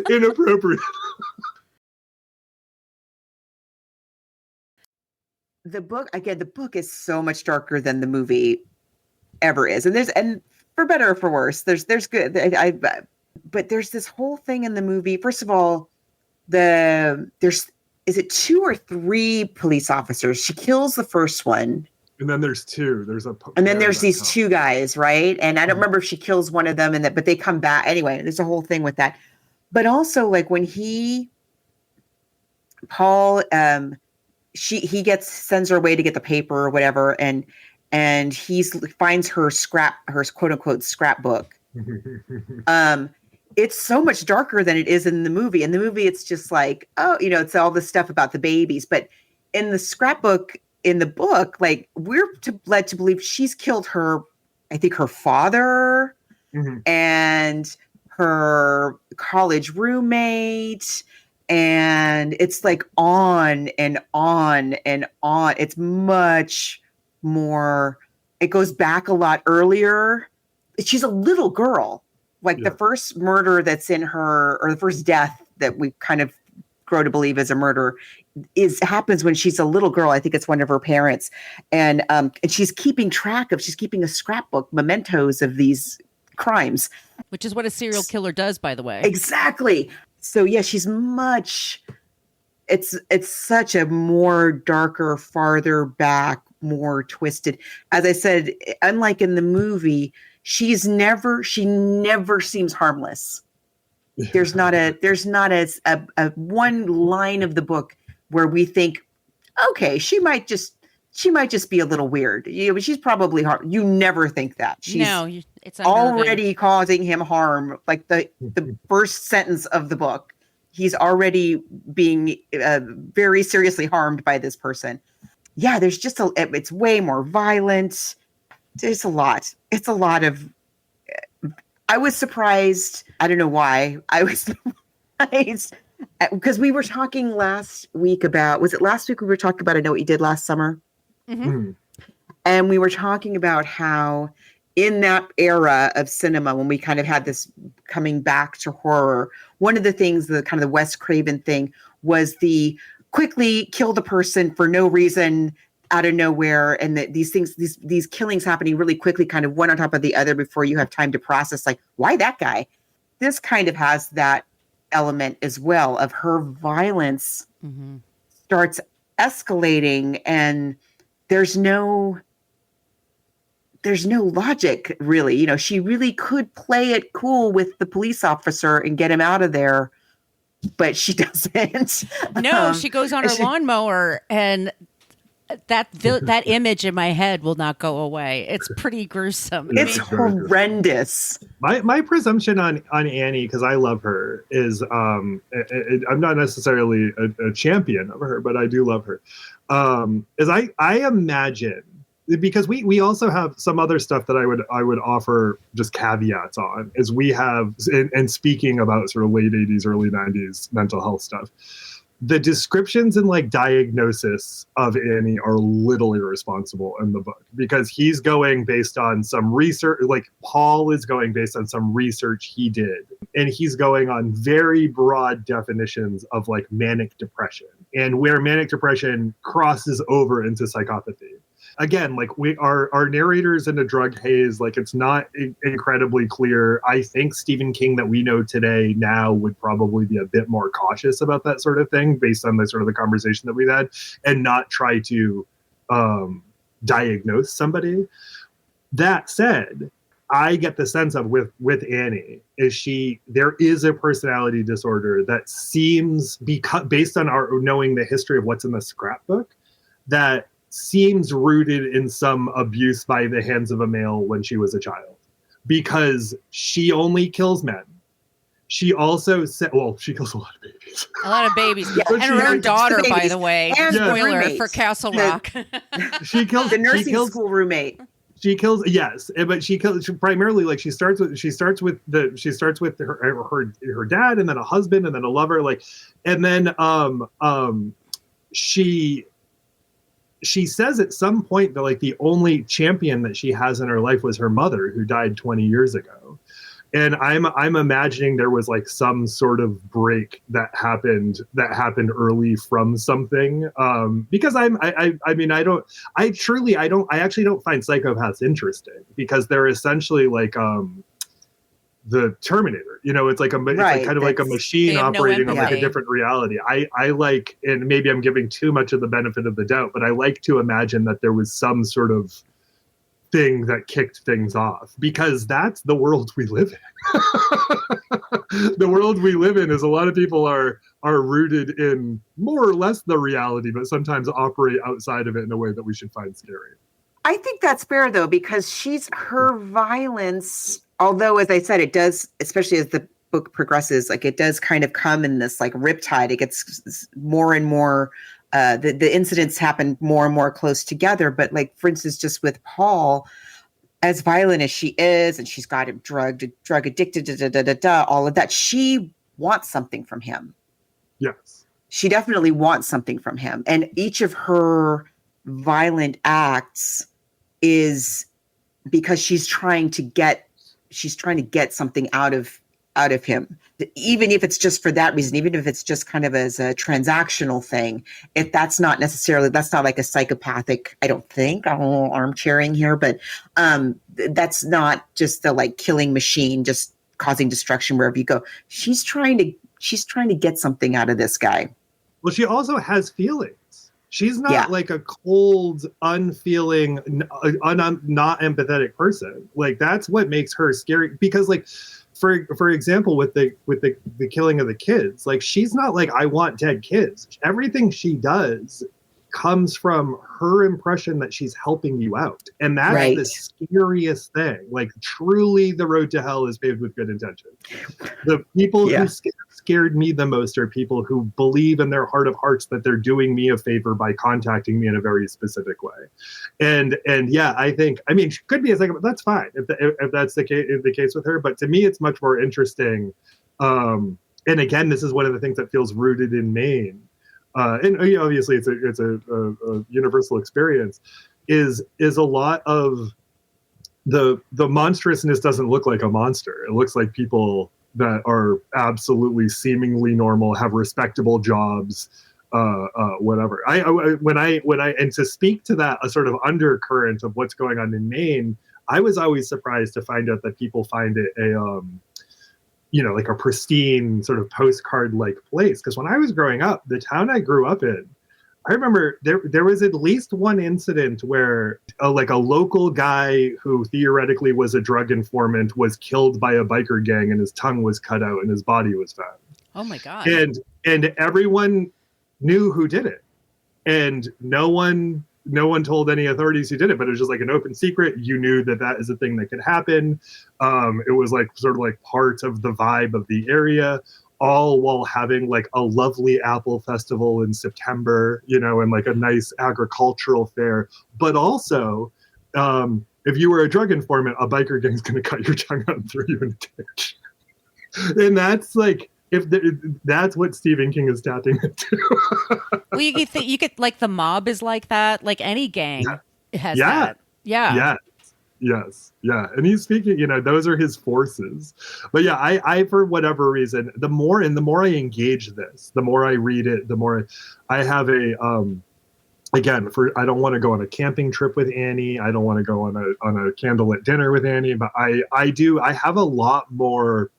inappropriate. The book is so much darker than the movie ever is. And for better or for worse, there's good. But there's this whole thing in the movie. First of all, is it 2 or 3 police officers? She kills the first one. And then there's 2. And then there's these 2 guys, right? And I don't remember if she kills one of them, but they come back anyway. There's a whole thing with that. But also, like when Paul he sends her away to get the paper or whatever, and he finds her quote unquote scrapbook, It's so much darker than it is in the movie. In the movie, it's just like, oh, it's all this stuff about the babies. But in the scrapbook, in the book, like we're led to believe she's killed her, I think her father and her college roommate. And it's like on and on and on. It's much more, it goes back a lot earlier. She's a little girl. Like the first murder that's in her, or the first death that we kind of grow to believe is a murder, happens when she's a little girl. I think it's one of her parents, and she's keeping a scrapbook, mementos of these crimes, which is what a serial killer does, by the way. Exactly. So yeah, she's much. It's such a more darker, farther back, more twisted. As I said, unlike in the movie. She never seems harmless. There's not a one line of the book where we think, okay, she might just be a little weird. But she's probably harm. You never think that. She's it's unnerving. Already causing him harm. Like the first sentence of the book, he's already being very seriously harmed by this person. Yeah, there's just it's way more violent. It's a lot of, I was surprised. I don't know why. I was surprised because we were talking last week was it last week we were talking about I Know What You Did Last Summer? Mm-hmm. And we were talking about how in that era of cinema, when we kind of had this coming back to horror, one of the things, the kind of the Wes Craven thing was the quickly kill the person for no reason, out of nowhere, and these killings happening really quickly, kind of one on top of the other before you have time to process, like, why that guy? This kind of has that element as well of her violence starts escalating, and there's no logic, really. She really could play it cool with the police officer and get him out of there, but she doesn't. No, she goes on her lawnmower, and that image in my head will not go away. It's pretty gruesome. It's horrendous. My presumption on Annie, because I love her, is I'm not necessarily a champion of her, but I do love her. Is I imagine, because we also have some other stuff that I would offer just caveats on, is we have, and speaking about sort of late 80s, early 90s mental health stuff, the descriptions and like diagnosis of Annie are a little irresponsible in the book, because he's going based on some research, like Paul is going based on some research he did, and he's going on very broad definitions of like manic depression, and where manic depression crosses over into psychopathy. Again, like our narrator's in a drug haze, like it's not incredibly clear. I think Stephen King that we know today now would probably be a bit more cautious about that sort of thing based on the sort of the conversation that we've had, and not try to diagnose somebody. That said, I get the sense of with Annie there is a personality disorder that seems, based on our knowing the history of what's in the scrapbook, that seems rooted in some abuse by the hands of a male when she was a child, because she only kills men. She also she kills a lot of babies. A lot of babies. Yeah, and her own daughter, by the way. Spoiler for Castle Rock. She kills the nursing school roommate. She kills, yes, but she kills primarily, like she starts with her dad, and then a husband, and then a lover, like, and then she says at some point that like the only champion that she has in her life was her mother, who died 20 years ago. And I'm imagining there was like some sort of break that happened early from something. Because I actually don't find psychopaths interesting, because they're essentially like the Terminator, it's like it's like kind of like a machine operating on like a different reality. I like, and maybe I'm giving too much of the benefit of the doubt, but I like to imagine that there was some sort of thing that kicked things off, because that's the world we live in. The world we live in is a lot of people are rooted in more or less the reality, but sometimes operate outside of it in a way that we should find scary. I think that's fair though, because her violence although, as I said, it does, especially as the book progresses, like it does kind of come in this like riptide. It gets more and more, the incidents happen more and more close together. But like, for instance, just with Paul, as violent as she is, and she's got him drug addicted, all of that, she wants something from him. Yes. She definitely wants something from him. And each of her violent acts is because she's trying to get something out of him, even if it's just for that reason, even if it's just kind of as a transactional thing. If that's not like a psychopathic, I don't think, I'm armchairing here, but that's not just the like killing machine, just causing destruction wherever you go. She's trying to get something out of this guy. Well, she also has feelings. She's not like a cold, unfeeling, not empathetic person. Like that's what makes her scary. Because like, for example, with the killing of the kids, like she's not like, I want dead kids. Everything she does comes from her impression that she's helping you out. And that's the scariest thing. Like truly the road to hell is paved with good intentions. The people who scared me the most are people who believe in their heart of hearts that they're doing me a favor by contacting me in a very specific way. And yeah, I mean, she could be a psychopath, that's fine if that's the case with her. But to me, it's much more interesting. And again, this is one of the things that feels rooted in Maine. And obviously it's a universal experience, is a lot of the monstrousness doesn't look like a monster. It looks like people that are absolutely seemingly normal, have respectable jobs, whatever. And to speak to that, a sort of undercurrent of what's going on in Maine, I was always surprised to find out that people find it like a pristine sort of postcard-like place. Because when I was growing up, the town I grew up in, I remember there was at least one incident where a local guy who theoretically was a drug informant was killed by a biker gang and his tongue was cut out and his body was found. Oh my God. And everyone knew who did it. And no one told any authorities who did it, but it was just like an open secret. You knew that is a thing that could happen. It was like sort of like part of the vibe of the area, all while having like a lovely apple festival in September, and like a nice agricultural fair. But also, if you were a drug informant, a biker gang's going to cut your tongue out and throw you in a ditch. And that's like, that's what Stephen King is tapping into. Well, you could like the mob is like that. Like any gang has that. Yeah. Yes. Yeah. And he's speaking, those are his forces. But yeah, I for whatever reason, the more I engage this, the more I read it, the more I have I don't want to go on a camping trip with Annie. I don't want to go on a candlelit dinner with Annie, but I have a lot more.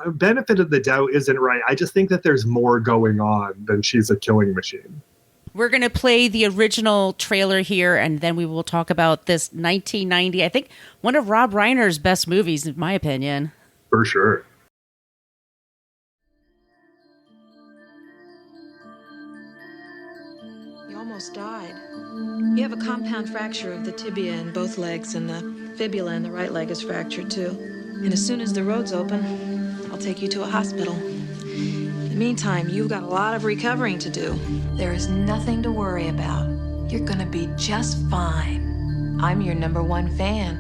Benefit of the doubt isn't right. I just think that there's more going on than she's a killing machine. We're going to play the original trailer here, and then we will talk about this 1990, I think one of Rob Reiner's best movies, in my opinion. For sure. You almost died. You have a compound fracture of the tibia in both legs, and the fibula in the right leg is fractured too. And as soon as the road's open, I'll take you to a hospital. In the meantime, you've got a lot of recovering to do. There is nothing to worry about. You're gonna be just fine. I'm your #1 fan.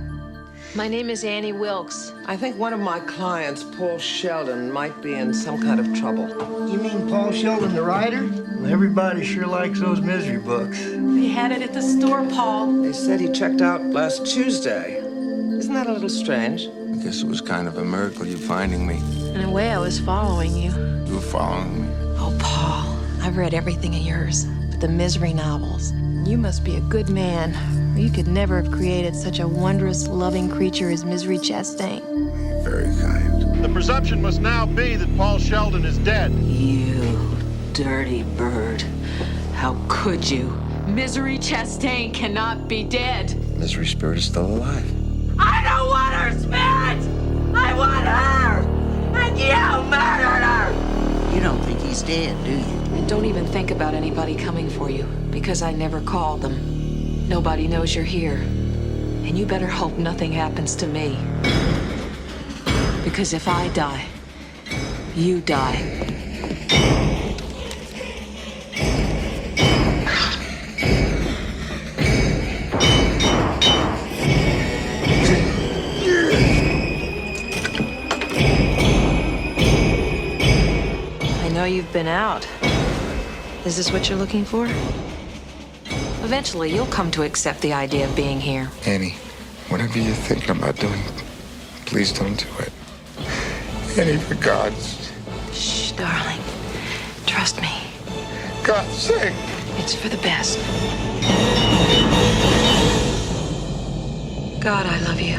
My name is Annie Wilkes. I think one of my clients, Paul Sheldon, might be in some kind of trouble. You mean Paul Sheldon, the writer? Well, everybody sure likes those misery books. They had it at the store, Paul. They said he checked out last Tuesday. Isn't that a little strange? I guess it was kind of a miracle you finding me. In a way, I was following you. You were following me. Oh, Paul, I've read everything of yours, but the misery novels. You must be a good man, or you could never have created such a wondrous, loving creature as Misery Chastain. Very kind. The presumption must now be that Paul Sheldon is dead. You dirty bird. How could you? Misery Chastain cannot be dead. Misery Spirit is still alive. I don't want her spirit! I want her! And you murdered her! You don't think he's dead, do you? Don't even think about anybody coming for you, because I never called them. Nobody knows you're here. And you better hope nothing happens to me. Because if I die, you die. I know you've been out. Is this what you're looking for? Eventually, you'll come to accept the idea of being here. Annie, whatever you're thinking about doing, please don't do it. Annie, for God's... Shh, darling. Trust me. God's sake. It's for the best. God, I love you.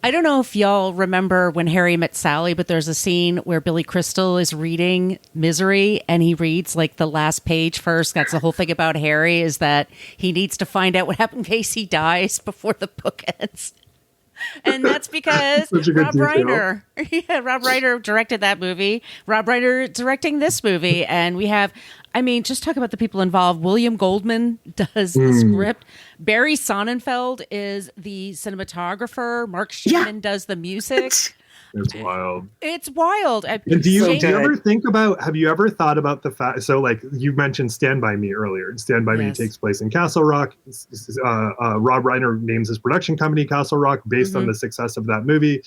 I don't know if y'all remember When Harry Met Sally, but there's a scene where Billy Crystal is reading Misery, and he reads like the last page first. That's the whole thing about Harry, is that he needs to find out what happened in case he dies before the book ends. And that's because Rob Reiner. Yeah, Rob Reiner directed that movie. Rob Reiner directing this movie. And we have, I mean, just talk about the people involved. William Goldman does the script. Barry Sonnenfeld is the cinematographer. Mark Sheeman does the music. It's wild. It's wild. And do you ever think about, have you ever thought about the fact, so like you mentioned Stand By Me earlier. Stand By Me takes place in Castle Rock. Rob Reiner names his production company Castle Rock based on the success of that movie.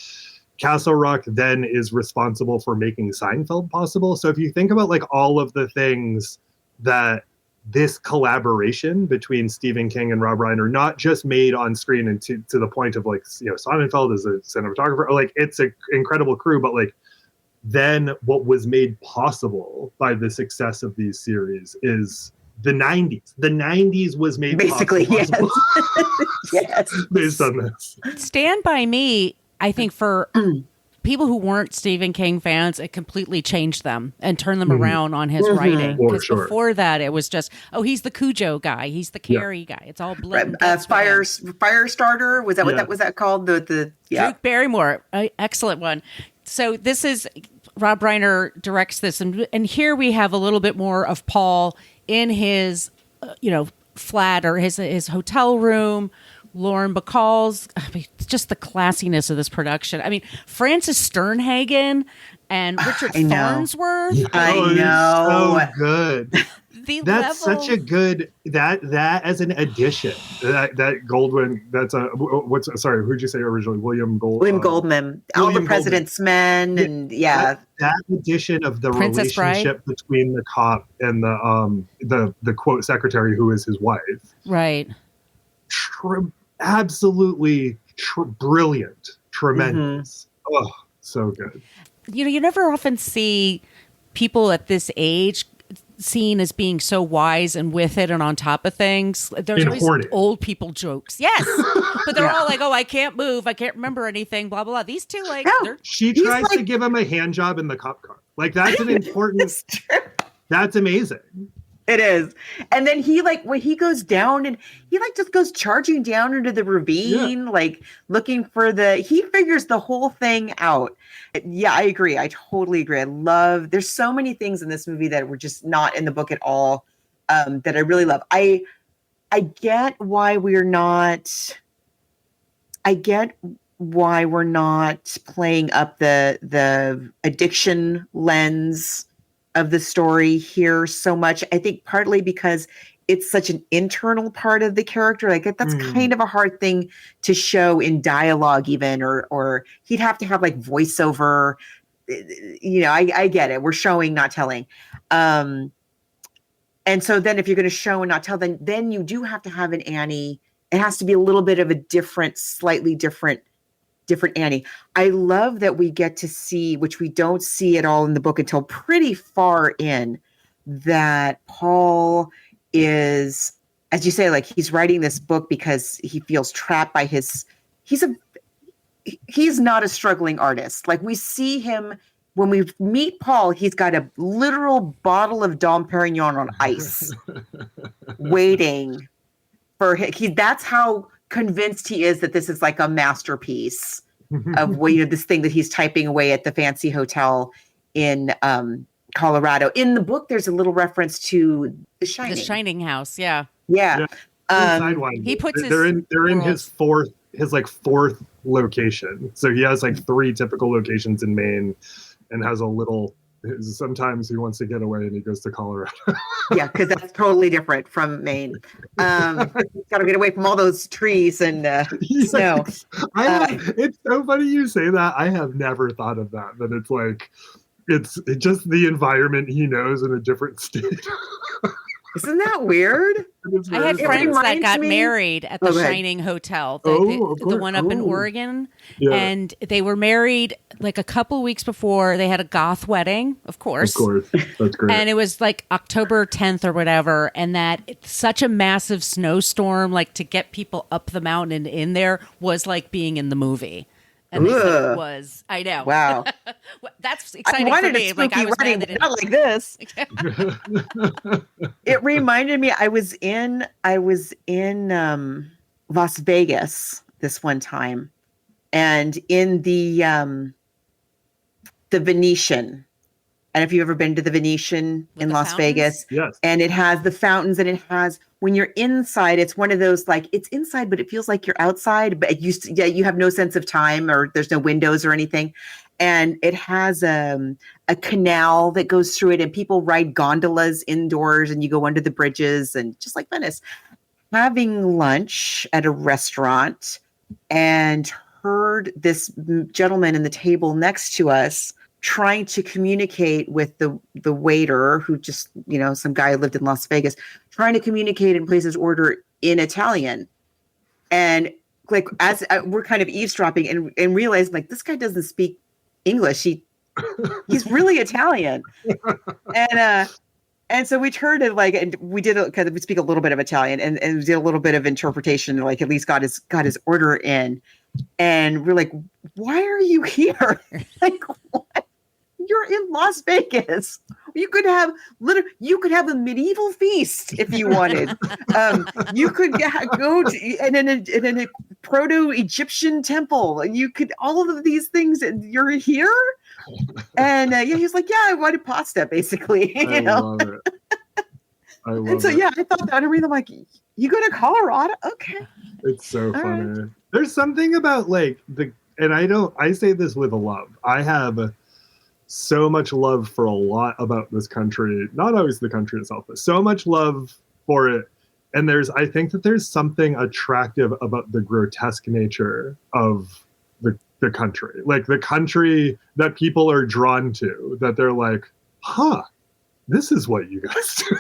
Castle Rock then is responsible for making Seinfeld possible. So if you think about like all of the things that this collaboration between Stephen King and Rob Reiner, not just made on screen and to the point of like, you know, Sonnenfeld is a cinematographer, like it's an incredible crew, but like then what was made possible by the success of these series is the 90s. The 90s was made basically, possible. Yes. Based on this. Stand By Me, I think for people who weren't Stephen King fans, it completely changed them and turned them around on his writing. Because before that, it was just, oh, he's the Cujo guy, he's the Carrie guy. It's all blood. Firestarter, was that what that was that called? The Drew Barrymore, excellent one. So this is Rob Reiner directs this, and here we have a little bit more of Paul in his, flat or his hotel room. Lauren Bacall's, just the classiness of this production. I mean, Francis Sternhagen and Richard Farnsworth. I know. So good. That's such a good, that as an addition. That Goldwyn, that's who'd you say originally? William Goldman. All the President's Men, and that addition of the Princess relationship between the cop and the quote secretary who is his wife. Right. Absolutely brilliant, tremendous. Oh, so good. You never often see people at this age seen as being so wise and with it and on top of things. There's always old people jokes. Yes. But they're all like, oh, I can't move. I can't remember anything, blah, blah, blah. These two, she tries to give him a hand job in the cop car. Like, that's an important, that's amazing. It is. And then he when he goes down and he just goes charging down into the ravine, looking for he figures the whole thing out. Yeah, I agree. I totally agree. There's so many things in this movie that were just not in the book at all, that I really love. I get why we're not playing up the addiction lens of the story here so much. I think partly because it's such an internal part of the character. That's kind of a hard thing to show in dialogue even, or he'd have to have voiceover. I get it. We're showing, not telling. And so then if you're going to show and not tell, then you do have to have an Annie. It has to be a little bit of a slightly different Annie. I love that we get to see, which we don't see at all in the book until pretty far in, that Paul is, as you say, he's writing this book because he feels trapped by he's not a struggling artist. We see him when we meet Paul, he's got a literal bottle of Dom Perignon on ice waiting for him. That's how convinced he is that this is a masterpiece of this thing that he's typing away at the fancy hotel in Colorado. In the book, there's a little reference to The Shining. The Shining house, yeah. Yeah. He puts they're in his fourth location. So he has like 3 typical locations in Maine and has a little, sometimes he wants to get away and he goes to Colorado. Yeah, because that's totally different from Maine. Got to get away from all those trees and snow. It's so funny you say that. I have never thought of that. That it's like, it's just the environment he knows in a different state. Isn't that weird? I had friends that got married at the Shining Hotel, the one up in Oregon. Yeah. And they were married like a couple weeks before. They had a goth wedding, of course. Of course. That's great. And it was like October 10th or whatever. And that it's such a massive snowstorm, like to get people up the mountain and in there was like being in the movie. And they said it was. I know. Wow. That's exciting I wanted for me. A spooky wedding, but not like this. It reminded me. I was in Las Vegas this one time, and in the Venetian. I don't know if you've ever been to the Venetian in Las Vegas. Yes. And it has the fountains, and it has, when you're inside, it's one of those, like, it's inside, but it feels like you're outside, but you have no sense of time, or there's no windows or anything. And it has a canal that goes through it, and people ride gondolas indoors, and you go under the bridges, and just like Venice. Having lunch at a restaurant and heard this gentleman in the table next to us trying to communicate with the waiter, who just, some guy who lived in Las Vegas, trying to communicate and place his order in Italian. And like, as we're kind of eavesdropping and realizing, like, this guy doesn't speak English. He's really Italian. And so we turned and like, and we did, because we speak a little bit of Italian, and we did a little bit of interpretation, and like at least got his order in. And we're like, why are you here? Like, what? You're in Las Vegas. You could have a medieval feast if you wanted. You could go to in a proto-Egyptian temple. You could, all of these things, and you're here. And he's like, yeah, I wanted pasta, basically. I love it. And so, I thought that. And I'm like, you go to Colorado? Okay. It's so all funny. right. There's something about like and I say this with a love. I have so much love for a lot about this country, not always the country itself, but so much love for it. And I think that there's something attractive about the grotesque nature of the country, like the country that people are drawn to, that they're like, this is what you guys do.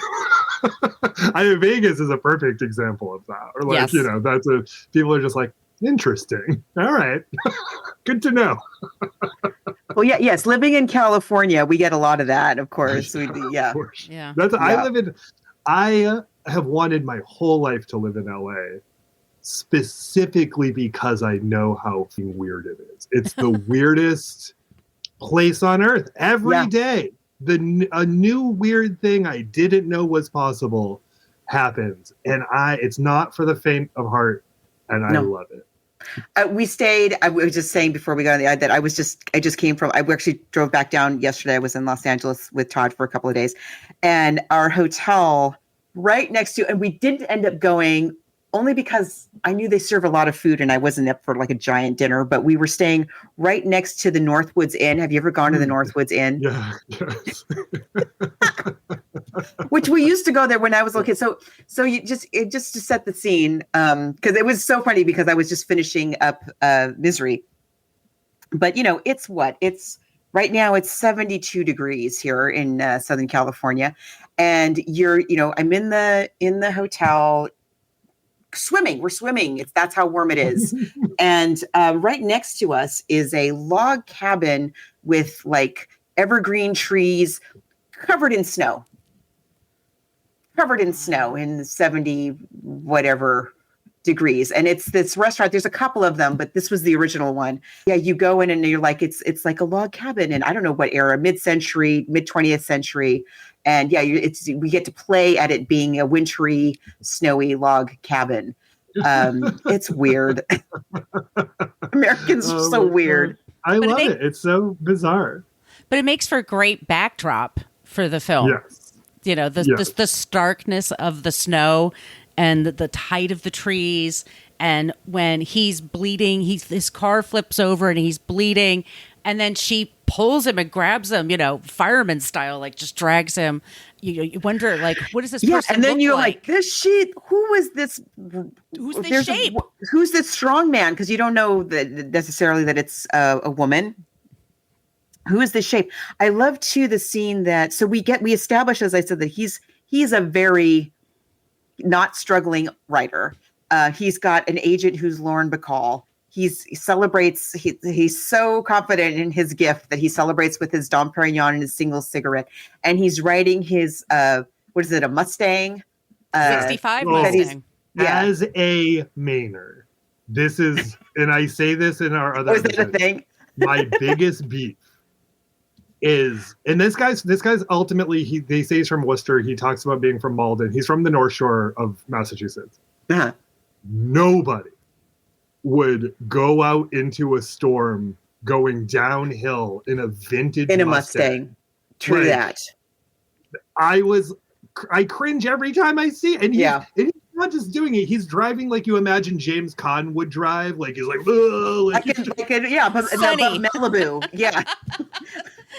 Vegas is a perfect example of that. Or like, yes. People are just like, interesting. All right. Good to know. Well, yes. Living in California, we get a lot of that, of course. Of course. Yeah. I have wanted my whole life to live in LA, specifically because I know how weird it is. It's the weirdest place on earth. Every day, a new weird thing I didn't know was possible happens. And it's not for the faint of heart. And I love it. We stayed. I was just saying before we got on the that I just came from. I actually drove back down yesterday. I was in Los Angeles with Todd for a couple of days, and our hotel right next to. And we didn't end up going only because I knew they serve a lot of food, and I wasn't up for like a giant dinner. But we were staying right next to the Northwoods Inn. Have you ever gone to the Northwoods Inn? Yeah. Yes. Which we used to go there when I was a little kid. So you just to set the scene, because it was so funny because I was just finishing up Misery. But it's right now it's 72 degrees here in Southern California, and I'm in the hotel swimming. We're swimming. That's how warm it is. And right next to us is a log cabin with like evergreen trees covered in snow in 70 whatever degrees. And it's this restaurant. There's a couple of them, but this was the original one. Yeah, you go in and you're like, it's like a log cabin. And I don't know what era, mid-century, mid-20th century. And we get to play at it being a wintry, snowy log cabin. It's weird. Americans are so weird. I love it. It's so bizarre. But it makes for a great backdrop for the film. Yes. You know, the starkness of the snow and the height of the trees. And when he's bleeding, his car flips over and he's bleeding. And then she pulls him and grabs him, you know, fireman style, like just drags him. You wonder, like, what does this person and then look you're like? this sheet, who is this? Who's this shape? Who's this strong man? Because you don't know that necessarily that it's a woman. Who is this shape? I love too the scene that, so we establish, as I said, that he's a very not struggling writer. He's got an agent who's Lauren Bacall. He celebrates. He's so confident in his gift that he celebrates with his Dom Perignon and his single cigarette. And he's riding his what is it? A Mustang? 65 Mustang. As a Mainer, this is, and I say this in our other. Was that a thing? My biggest beef is, and this guy's ultimately they say he's from Worcester. He talks about being from Malden. He's from the North Shore of Massachusetts. Uh-huh. Nobody would go out into a storm going downhill in a vintage Mustang. True that. I cringe every time I see it. And he's not just doing it, he's driving like you imagine James Caan would drive. Like he's like, but Malibu. Yeah.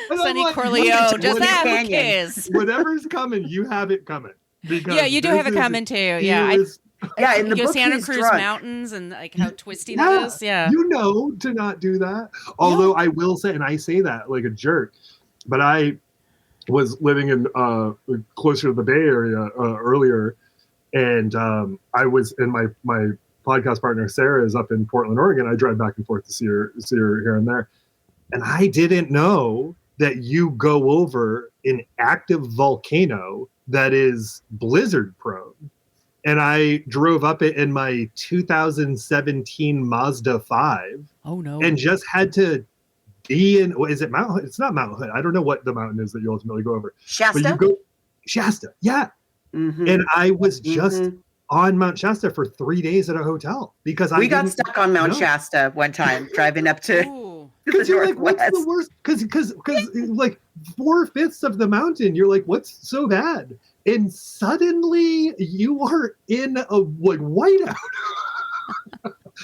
Sonny Corleone. Does that? Who cares? Whatever's coming, you have it coming. Yeah, you do have it coming too. Yeah. In the book, Santa Cruz drunk. Mountains and like how twisty that is. Yeah. You know to not do that. Although I will say, and I say that like a jerk, but I was living in closer to the Bay Area earlier, and I was in my podcast partner Sarah is up in Portland, Oregon. I drive back and forth to see her here and there, and I didn't know that you go over an active volcano that is blizzard prone. And I drove up it in my 2017 Mazda 5. Oh, no. And just had to be in, is it Mount Hood? It's not Mount Hood. I don't know what the mountain is that you ultimately go over. Shasta? Shasta, yeah. Mm-hmm. And I was just on Mount Shasta for 3 days at a hotel because we got stuck on Mount Shasta one time driving up to because you're like, what's the worst? Because like 4/5 of the mountain, you're like, what's so bad? And suddenly you are in a like whiteout.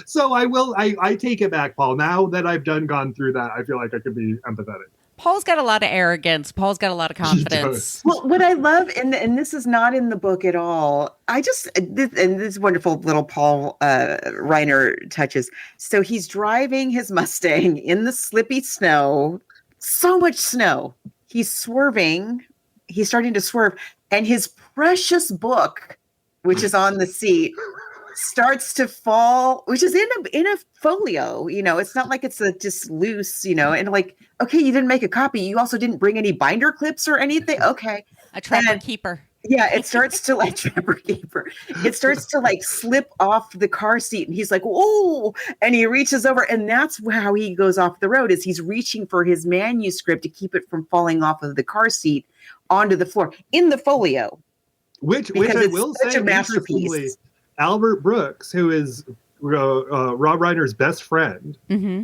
So I take it back, Paul. Now that I've gone through that, I feel like I could be empathetic. Paul's got a lot of arrogance. Paul's got a lot of confidence. Well, what I love, and this is not in the book at all, this wonderful little Paul Reiner touches. So he's driving his Mustang in the slippy snow, so much snow. He's swerving. He's starting to swerve. And his precious book, which is on the seat, starts to fall, which is in a folio. You know, it's not like it's just loose, you know, and like, okay, you didn't make a copy. You also didn't bring any binder clips or anything. Okay. A trapper keeper. Yeah, it starts to like trapper keeper. It starts to like slip off the car seat. And he's like, oh, and he reaches over. And that's how he goes off the road, is he's reaching for his manuscript to keep it from falling off of the car seat onto the floor in the folio. Which I will say, masterpiece. Albert Brooks, who is Rob Reiner's best friend,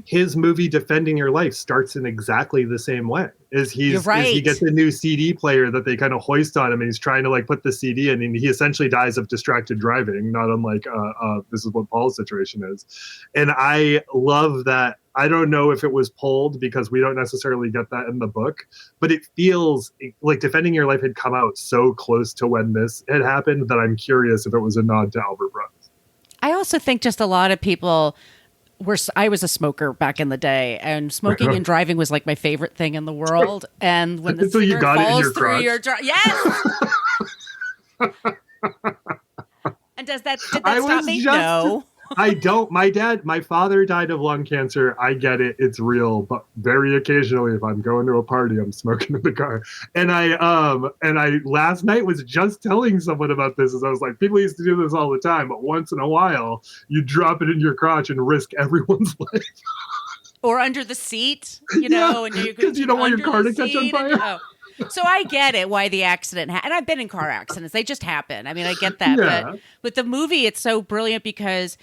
his movie Defending Your Life starts in exactly the same way. He gets a new CD player that they kind of hoist on him, and he's trying to like put the CD in, and he essentially dies of distracted driving, not unlike this is what Paul's situation is. And I love that. I don't know if it was pulled because we don't necessarily get that in the book, but it feels like Defending Your Life had come out so close to when this had happened that I'm curious if it was a nod to Albert Brooks. I also think just a lot of people I was a smoker back in the day, and smoking and driving was like my favorite thing in the world. And when the cigarette falls through your yes. And did that stop me? No. I don't. My father died of lung cancer. I get it. It's real. But very occasionally, if I'm going to a party, I'm smoking in the car. And I last night was just telling someone about this, as I was like, people used to do this all the time, but once in a while, you drop it in your crotch and risk everyone's life. Or under the seat, you know, and because you don't want your car to catch on fire. So I get it why the accident and I've been in car accidents. They just happen. I mean, I get that. Yeah. But with the movie, it's so brilliant because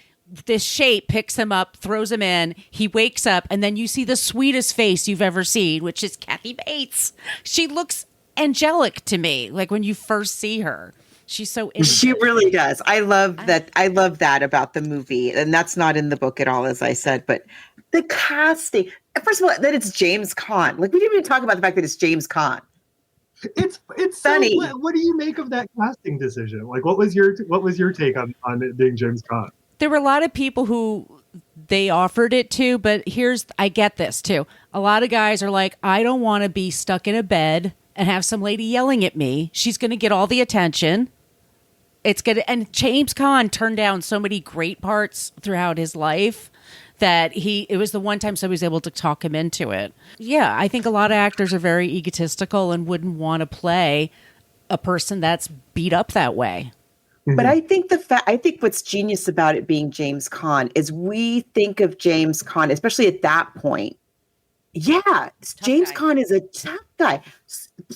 this shape picks him up, throws him in. He wakes up, and then you see the sweetest face you've ever seen, which is Kathy Bates. She looks angelic to me, like when you first see her. She's so innocent. She really does. I love that. I love that about the movie, and that's not in the book at all, as I said. But the casting, first of all, that it's James Caan. Like, we didn't even talk about the fact that it's James Caan. It's funny. So, what do you make of that casting decision? Like, what was your take on it being James Caan? There were a lot of people who they offered it to, but I get this too. A lot of guys are like, I don't want to be stuck in a bed and have some lady yelling at me. She's going to get all the attention. And James Caan turned down so many great parts throughout his life that it was the one time somebody was able to talk him into it. Yeah, I think a lot of actors are very egotistical and wouldn't want to play a person that's beat up that way. But I think I think what's genius about it being James Caan is we think of James Caan, especially at that point. Yeah, James Caan is a tough guy.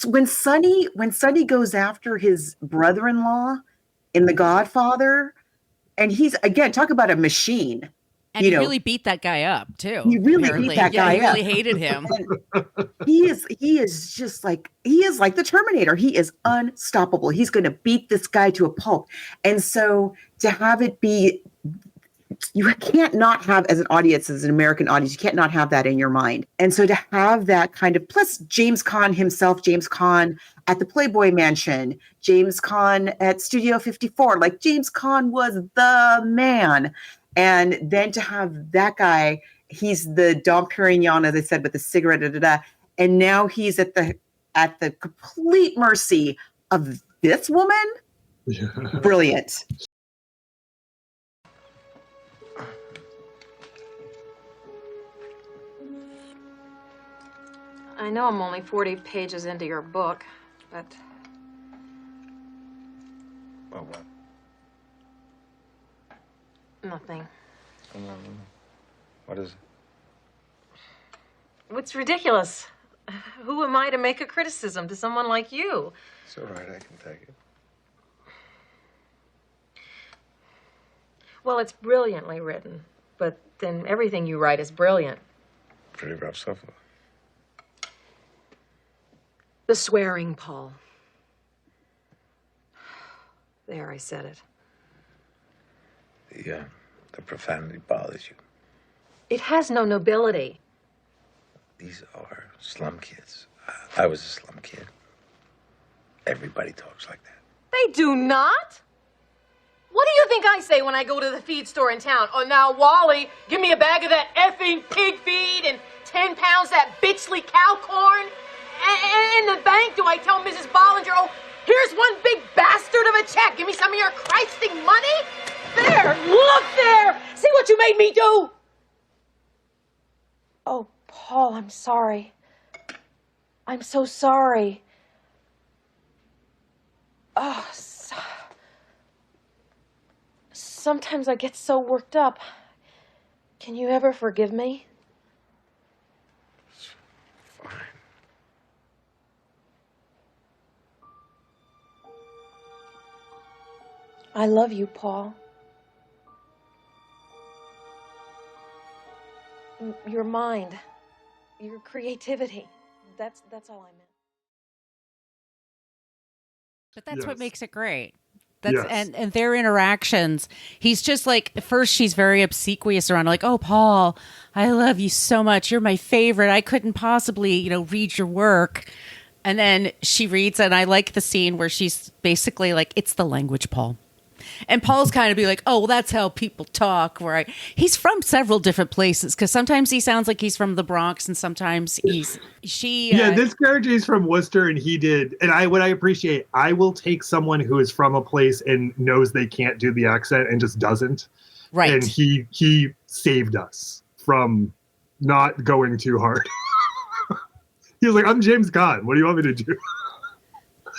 When Sonny goes after his brother-in-law in The Godfather, and he's, again, talk about a machine. And he really beat that guy up too. He really beat that guy up. He really hated him. He is just like, he is like the Terminator. He is unstoppable. He's going to beat this guy to a pulp. And so to have it be, you can't not have, as an audience, as an American audience, you can't not have that in your mind. And so to have that kind of, plus James Caan himself, James Caan at the Playboy Mansion, James Caan at Studio 54, like James Caan was the man. And then to have that guy, he's the Dom Perignon, as I said, with the cigarette, and now he's at the complete mercy of this woman. Yeah. Brilliant. I know I'm only 40 pages into your book, but... Well, what? Nothing. No. What is it? What's ridiculous? Who am I to make a criticism to someone like you? It's all right, I can take it. Well, it's brilliantly written, but then everything you write is brilliant. Pretty rough so far. The swearing, Paul. There, I said it. The profanity bothers you. It has no nobility. These are slum kids. I was a slum kid. Everybody talks like that. They do not. What do you think I say when I go to the feed store in town? Oh, now, Wally, give me a bag of that effing pig feed and 10 pounds that bitchly cow corn. And in the bank, do I tell Mrs. Bollinger, oh, here's one big bastard of a check. Give me some of your Christing money. There, look there. See what you made me do? Oh, Paul, I'm sorry. I'm so sorry. Oh, sometimes I get so worked up. Can you ever forgive me? It's fine. I love you, Paul. Your mind, your creativity. That's all I meant. But that's what Yes. makes it great. Yes. And their interactions. He's just like, at first she's very obsequious around, like, oh, Paul, I love you so much. You're my favorite. I couldn't possibly, read your work. And then she reads, and I like the scene where she's basically like, it's the language, Paul. And Paul's kind of be like, oh, well, that's how people talk. He's from several different places, because sometimes he sounds like he's from the Bronx, and sometimes this character is from Worcester, and what I appreciate, I will take someone who is from a place and knows they can't do the accent and just doesn't. Right. And he saved us from not going too hard. He was like, I'm James Caan. What do you want me to do?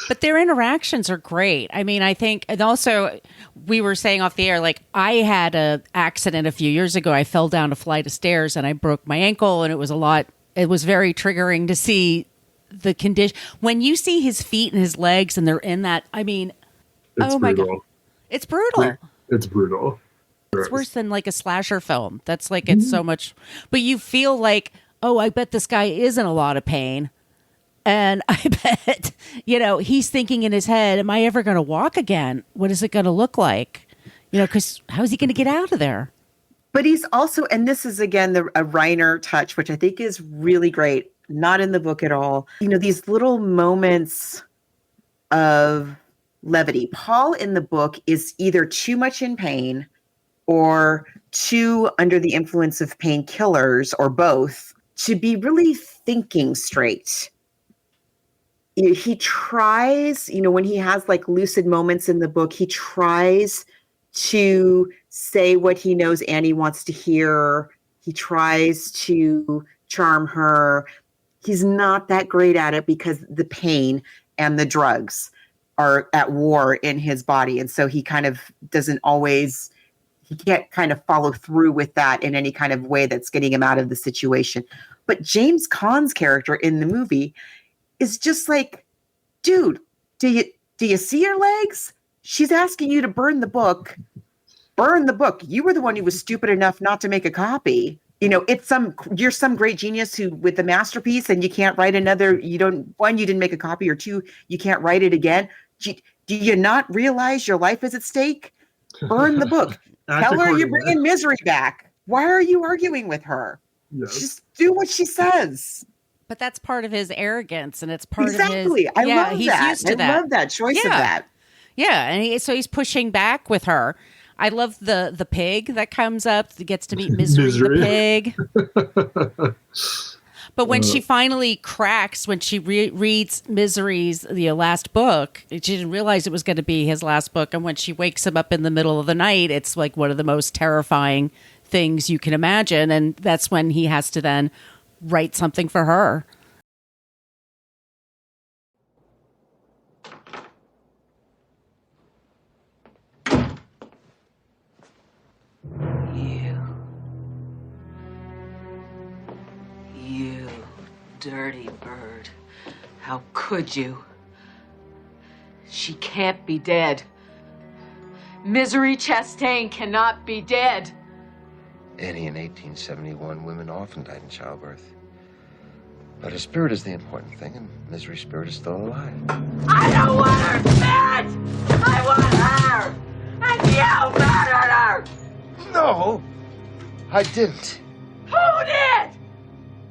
But their interactions are great. I mean, I think, and also we were saying off the air, like, I had an accident a few years ago. I fell down a flight of stairs and I broke my ankle, and it was very triggering to see the condition. When you see his feet and his legs and they're in that, I mean, oh my God. It's brutal. It's brutal. It's worse than like a slasher film. That's like, it's so much, but you feel like, oh, I bet this guy is in a lot of pain. And I bet, he's thinking in his head, am I ever going to walk again? What is it going to look like? Because how is he going to get out of there? But he's also, and this is again a Reiner touch, which I think is really great, not in the book at all. These little moments of levity. Paul in the book is either too much in pain or too under the influence of painkillers, or both, to be really thinking straight. He tries, when he has like lucid moments in the book, he tries to say what he knows Annie wants to hear. He tries to charm her. He's not that great at it because the pain and the drugs are at war in his body. And so he kind of he can't kind of follow through with that in any kind of way that's getting him out of the situation. But James Caan's character in the movie is just like, dude, do you see her legs? She's asking you to burn the book. Burn the book. You were the one who was stupid enough not to make a copy. You're some great genius who with the masterpiece, and you can't write another. You didn't make a copy, or two, you can't write it again. Do you not realize your life is at stake? Burn the book. Tell her you're bringing Misery back. Why are you arguing with her? Yes. Just do what she says. But that's part of his arrogance, and it's part of his... Exactly. I love he's that. Used to I that. love that choice of that. Yeah, and so he's pushing back with her. I love the pig that comes up, that gets to meet Misery. The pig. But when she finally cracks, when she reads Misery's last book, she didn't realize it was going to be his last book. And when she wakes him up in the middle of the night, it's like one of the most terrifying things you can imagine. And that's when he has to then write something for her. You dirty bird. How could you? She can't be dead. Misery Chastain cannot be dead. Annie, in 1871, women often died in childbirth. But her spirit is the important thing, and Misery's spirit is still alive. I don't want her spirit! I want her! And you murdered her! No, I didn't. Who did?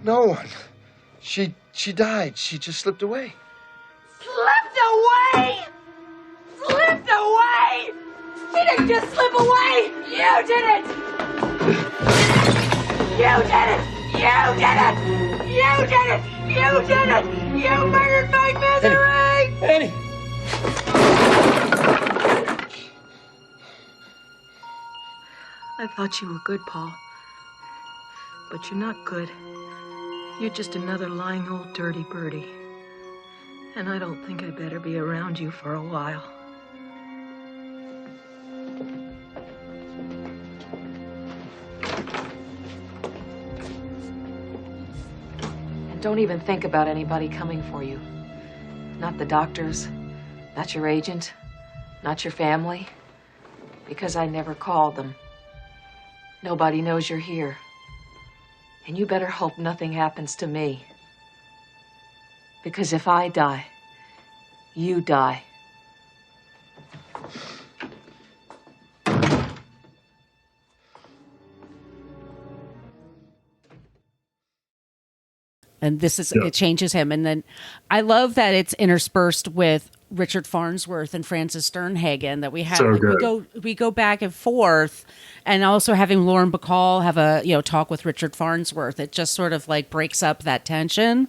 No one. She died. She just slipped away. Slipped away? Slipped away? She didn't just slip away! You did it! You did it! You did it! You did it! You did it! You murdered my Misery! Annie! I thought you were good, Paul. But you're not good. You're just another lying old dirty birdie. And I don't think I better be around you for a while. And don't even think about anybody coming for you. Not the doctors, not your agent, not your family. Because I never called them. Nobody knows you're here. And you better hope nothing happens to me. Because if I die, you die. And it changes him. And then I love that it's interspersed with Richard Farnsworth and Frances Sternhagen, that we have. So we go back and forth, and also having Lauren Bacall have a talk with Richard Farnsworth. It just sort of like breaks up that tension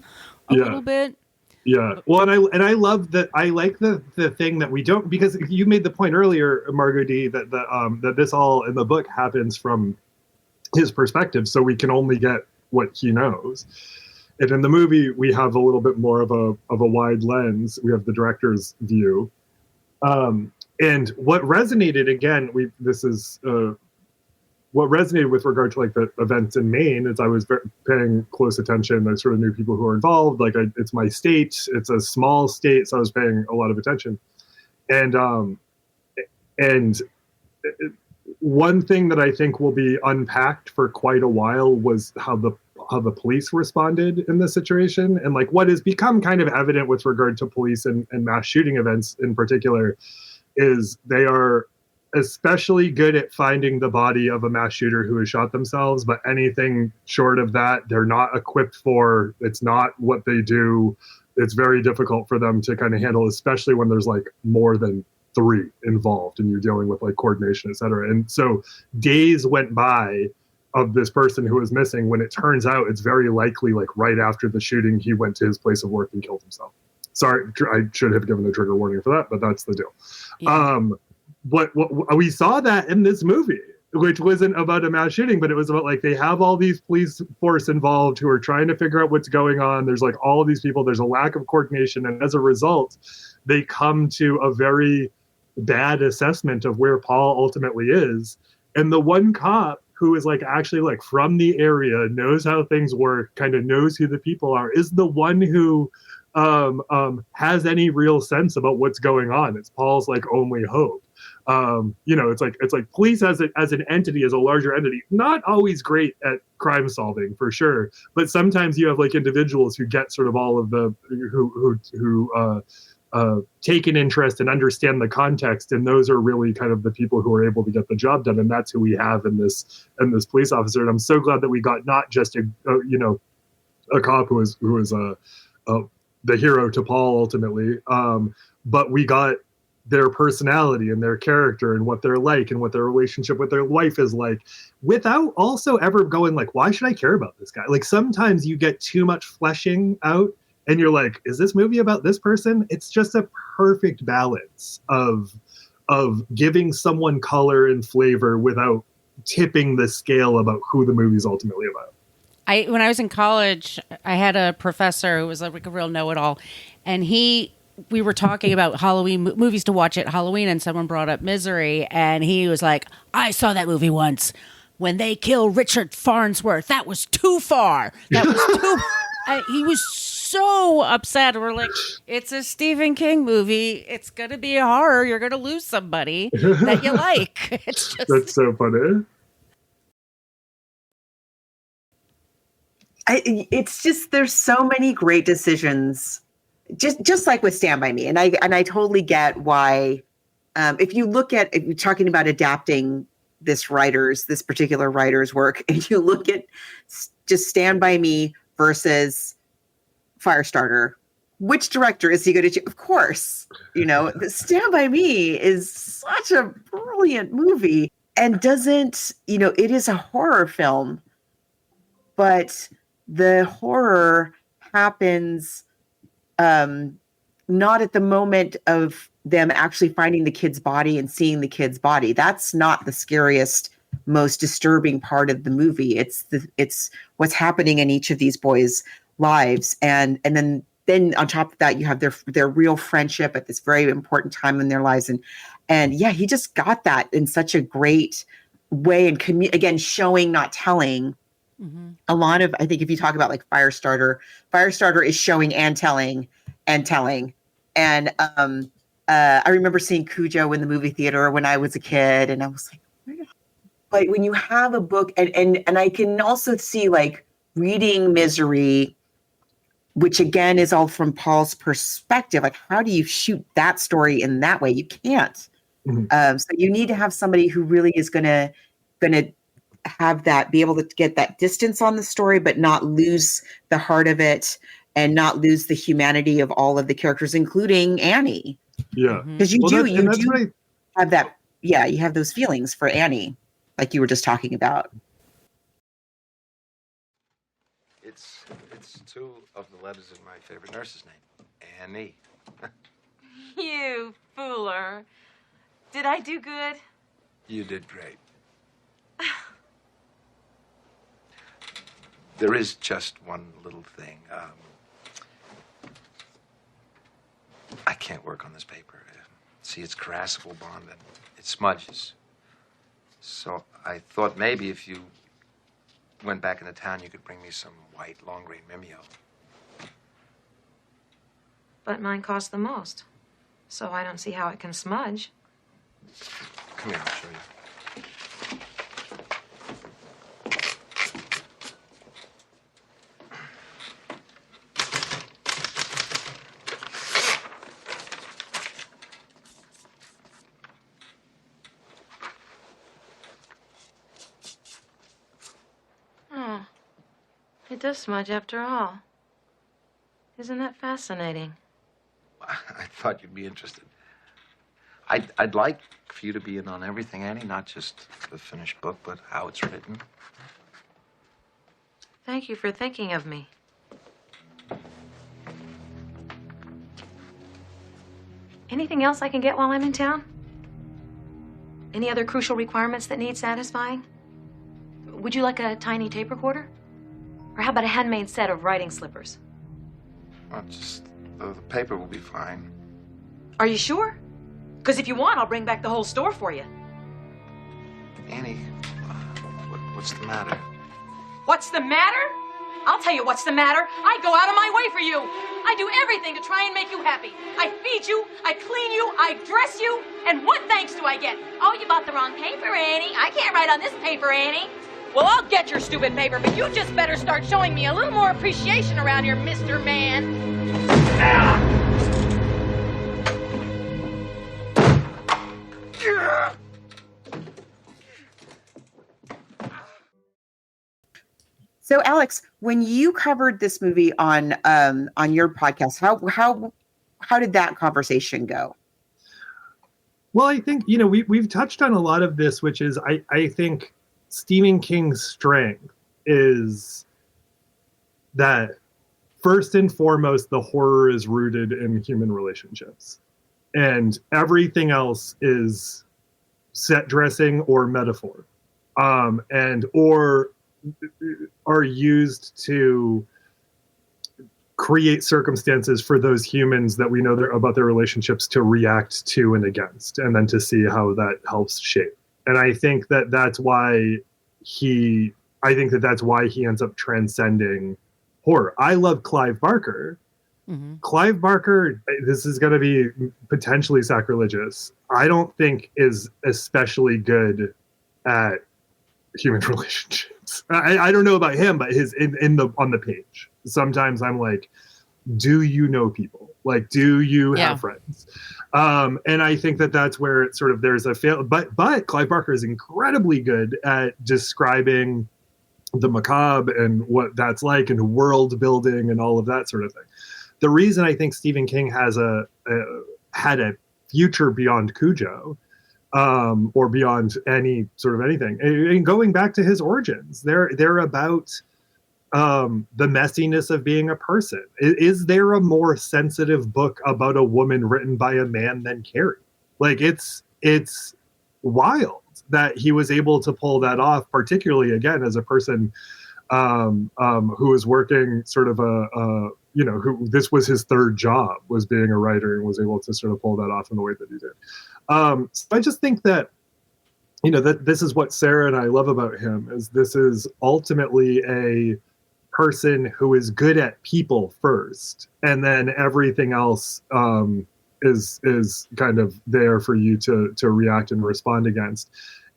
a little bit. Yeah. Well, and I love that. I like the thing that we don't, because you made the point earlier, Margot D, that this all in the book happens from his perspective, so we can only get what he knows. And in the movie, we have a little bit more of a wide lens. We have the director's view. And what resonated, again, what resonated with regard to like the events in Maine is I was paying close attention. I sort of knew people who were involved. Like it's my state. It's a small state, so I was paying a lot of attention. And one thing that I think will be unpacked for quite a while was how the police responded in this situation, and like what has become kind of evident with regard to police and mass shooting events in particular is they are especially good at finding the body of a mass shooter who has shot themselves, but anything short of that, they're not equipped for. It's not what they do. It's very difficult for them to kind of handle, especially when there's like more than 3 involved and you're dealing with like coordination, et cetera. And so days went by of this person who was missing when it turns out it's very likely like right after the shooting, he went to his place of work and killed himself. Sorry, I should have given a trigger warning for that, but that's the deal. Yeah. What we saw that in this movie, which wasn't about a mass shooting, but it was about like they have all these police force involved who are trying to figure out what's going on. There's like all of these people. There's a lack of coordination, and as a result, they come to a very bad assessment of where Paul ultimately is. And the one cop who is like actually like from the area, knows how things work, kind of knows who the people are, is the one who has any real sense about what's going on. It's Paul's like only hope. It's like police as an entity, as a larger entity, not always great at crime solving for sure, but sometimes you have like individuals who get sort of all of the who take an interest and understand the context, and those are really kind of the people who are able to get the job done, and that's who we have in this police officer. And I'm so glad that we got not just a cop who was the hero to Paul ultimately, but we got their personality and their character and what they're like and what their relationship with their wife is like, without also ever going like, why should I care about this guy? Like sometimes you get too much fleshing out and you're like, is this movie about this person? It's just a perfect balance of giving someone color and flavor without tipping the scale about who the movie's ultimately about. When I was in college, I had a professor who was like a real know-it-all, and we were talking about Halloween movies to watch at Halloween, and someone brought up Misery, and he was like, I saw that movie once. When they kill Richard Farnsworth, that was too far. That was too... he was so upset. We're like, it's a Stephen King movie. It's going to be a horror. You're going to lose somebody that you like. It's just... That's so funny. It's just, there's so many great decisions, just like with Stand By Me. And I totally get why, if you're talking about adapting this particular writer's work, and you look at just Stand By Me versus Firestarter, which director is he going to choose? Of course, Stand By Me is such a brilliant movie and it is a horror film, but the horror happens not at the moment of them actually finding the kid's body and seeing the kid's body. That's not the scariest, most disturbing part of the movie. It's what's happening in each of these boys' lives, and then on top of that, you have their real friendship at this very important time in their lives, and yeah, he just got that in such a great way, and again, showing, not telling. Mm-hmm. A lot of, I think if you talk about like Firestarter is showing and telling. And I remember seeing Cujo in the movie theater when I was a kid, and I was like, but when you have a book, and I can also see like reading Misery, which again is all from Paul's perspective, like how do you shoot that story in that way? You can't. Mm-hmm. So you need to have somebody who really is gonna have that, be able to get that distance on the story, but not lose the heart of it and not lose the humanity of all of the characters, including Annie. Yeah. Because you do have that. Yeah. You have those feelings for Annie, like you were just talking about. It's two of the letters of my favorite nurse's name, Annie. You fooler. Did I do good? You did great. There is just one little thing. I can't work on this paper. See, it's crassable bond and it smudges. So I thought maybe if you went back into town, you could bring me some white long-grain Mimeo. But mine costs the most, so I don't see how it can smudge. Come here, I'll show you. It does smudge after all. Isn't that fascinating? I thought you'd be interested. I'd like for you to be in on everything, Annie, not just the finished book, but how it's written. Thank you for thinking of me. Anything else I can get while I'm in town? Any other crucial requirements that need satisfying? Would you like a tiny tape recorder? Or how about a handmade set of writing slippers? Well, just the paper will be fine. Are you sure? Because if you want, I'll bring back the whole store for you. Annie, what's the matter? What's the matter? I'll tell you what's the matter. I go out of my way for you. I do everything to try and make you happy. I feed you, I clean you, I dress you, and what thanks do I get? Oh, you bought the wrong paper, Annie. I can't write on this paper, Annie. Well, I'll get your stupid paper, but you just better start showing me a little more appreciation around here, Mr. Man. So, Alex, when you covered this movie on your podcast, how did that conversation go? Well, I think we've touched on a lot of this, which is I think Stephen King's strength is that first and foremost, the horror is rooted in human relationships, and everything else is set dressing or metaphor, or are used to create circumstances for those humans that we know about their relationships to react to and against, and then to see how that helps shape. And I think that's why he ends up transcending horror. I love Clive Barker. Mm-hmm. Clive Barker, this is going to be potentially sacrilegious, I don't think is especially good at human relationships. I don't know about him, but his on the page, sometimes I'm like, do you know people? Like, do you have friends? And I think that's where it's sort of there's a fail. But Clive Barker is incredibly good at describing the macabre and what that's like, and world building and all of that sort of thing. The reason I think Stephen King had a future beyond Cujo, or beyond any sort of anything, and going back to his origins, they're about the messiness of being a person. Is there a more sensitive book about a woman written by a man than Carrie? Like, it's wild that he was able to pull that off, particularly again as a person who was working sort of who this was his third job, was being a writer, and was able to sort of pull that off in the way that he did. So I just think that, that this is what Sarah and I love about him, is this is ultimately a person who is good at people first, and then everything else is kind of there for you to react and respond against.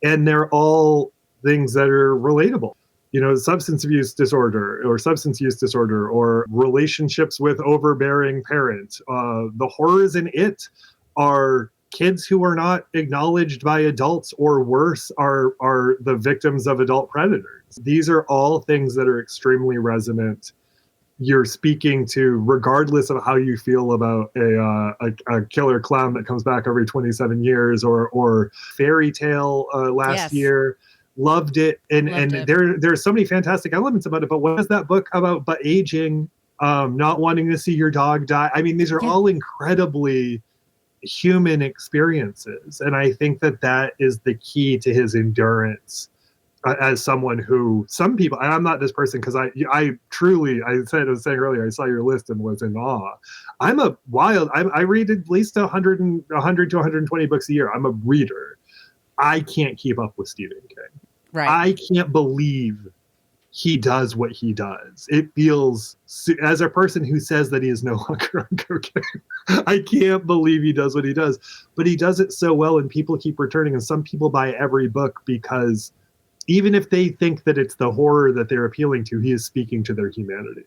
And they're all things that are relatable. Substance use disorder, or relationships with overbearing parent. The horrors in it are kids who are not acknowledged by adults, or worse, are the victims of adult predators. These are all things that are extremely resonant. You're speaking to, regardless of how you feel about a killer clown that comes back every 27 years, or Fairy Tale last year. Loved it. And there's so many fantastic elements about it. But what is that book about but aging, not wanting to see your dog die? I mean, these are all incredibly human experiences. And I think that is the key to his endurance as someone who, some people, and I'm not this person, because I was saying earlier, I saw your list and was in awe. I read at least 100 to 120 books a year. I'm a reader. I can't keep up with Stephen King. Right. I can't believe he does what he does. It feels, as a person who says that he is no longer on cocaine, I can't believe he does what he does. But he does it so well, and people keep returning, and some people buy every book because even if they think that it's the horror that they're appealing to, he is speaking to their humanity.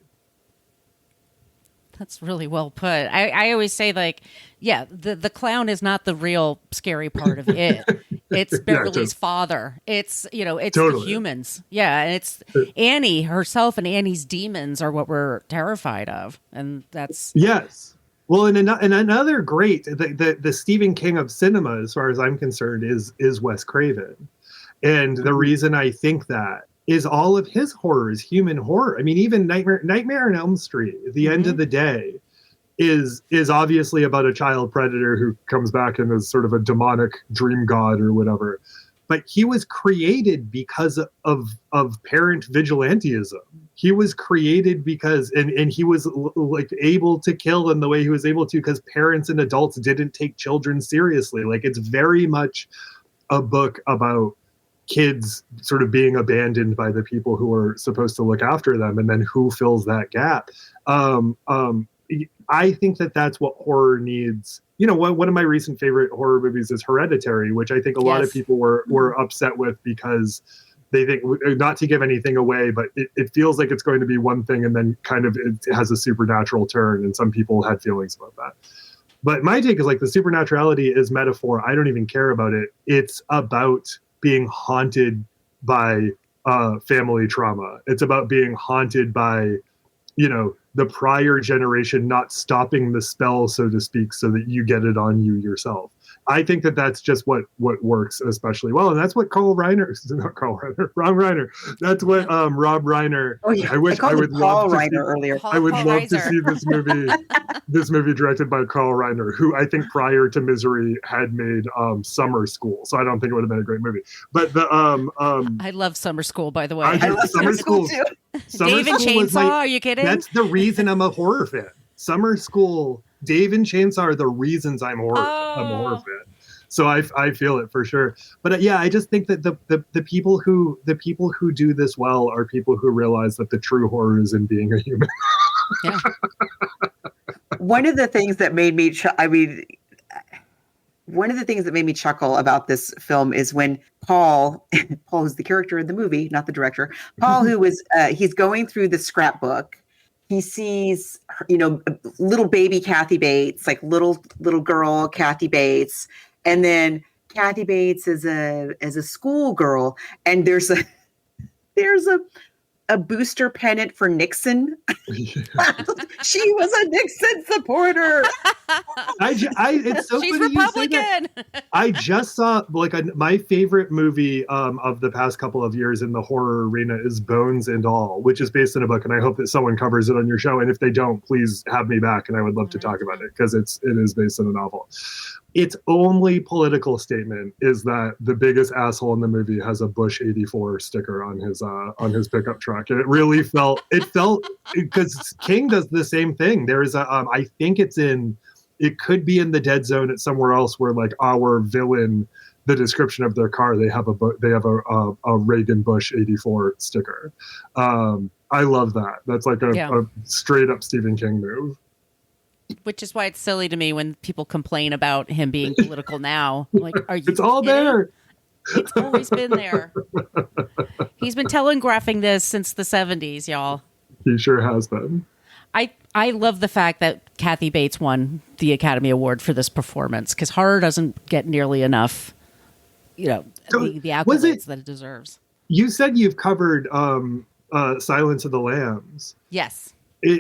That's really well put. I always say, the clown is not the real scary part of it. It's Beverly's father. It's, it's Totally. the humans. Yeah. And it's Annie herself, and Annie's demons are what we're terrified of. And that's. Yes. Well, and another great, the Stephen King of cinema, as far as I'm concerned, is Wes Craven. And the reason I think that is all of his horror is human horror. I mean, even Nightmare on Elm Street, at the end of the day, is obviously about a child predator who comes back and is sort of a demonic dream god or whatever. But he was created because of parent vigilantism. He was created because, and he was like able to kill in the way he was able to because parents and adults didn't take children seriously. Like, it's very much a book about kids sort of being abandoned by the people who are supposed to look after them, and then who fills that gap. I think that's what horror needs. One of my recent favorite horror movies is Hereditary, which I think a lot of people were upset with because they think, not to give anything away, but it feels like it's going to be one thing and then kind of it has a supernatural turn, and some people had feelings about that. But my take is like the supernaturality is metaphor. I don't even care about it. It's about being haunted by family trauma. It's about being haunted by, the prior generation not stopping the spell, so to speak, so that you get it on you yourself. I think that's just what works especially well, and that's what Rob Reiner. That's what Rob Reiner. Oh yeah, I would Paul love Reiner to see, earlier. I would love to see this movie. This movie directed by Carl Reiner, who I think prior to Misery had made Summer School, so I don't think it would have been a great movie. But the I love Summer School, by the way. I love Summer School too. Dave and Chainsaw, are you kidding? That's the reason I'm a horror fan. Summer School, Dave and Chainsaw are the reasons I'm a horror fan. So I feel it for sure. But I just think that the people who do this well are people who realize that the true horror is in being a human. Yeah. One of the things that made me chuckle about this film is when Paul, who's the character in the movie, not the director, Paul, who was, he's going through the scrapbook. He sees, little baby Kathy Bates, like little girl Kathy Bates, and then Kathy Bates is a schoolgirl, and there's a booster pennant for Nixon. She was a Nixon supporter. It's so She's funny Republican. You say that. I just saw my favorite movie of the past couple of years in the horror arena is Bones and All, which is based on a book, and I hope that someone covers it on your show. And if they don't, please have me back, and I would love to talk about it because it is based on a novel. Its only political statement is that the biggest asshole in the movie has a Bush 84 sticker on his pickup truck, and it felt because King does the same thing. There's I think it could be in The Dead Zone at somewhere else where like our villain, the description of their car, they have a Reagan Bush 84 sticker. I love that. That's like a straight up Stephen King move. Which is why it's silly to me when people complain about him being political now. Like, are you It's all kidding? there. It's always been there. He's been telegraphing this since the 70s, y'all. He sure has been. I love the fact that Kathy Bates won the Academy Award for this performance, because horror doesn't get nearly enough, the accolades that it deserves. You said you've covered Silence of the Lambs. Yes.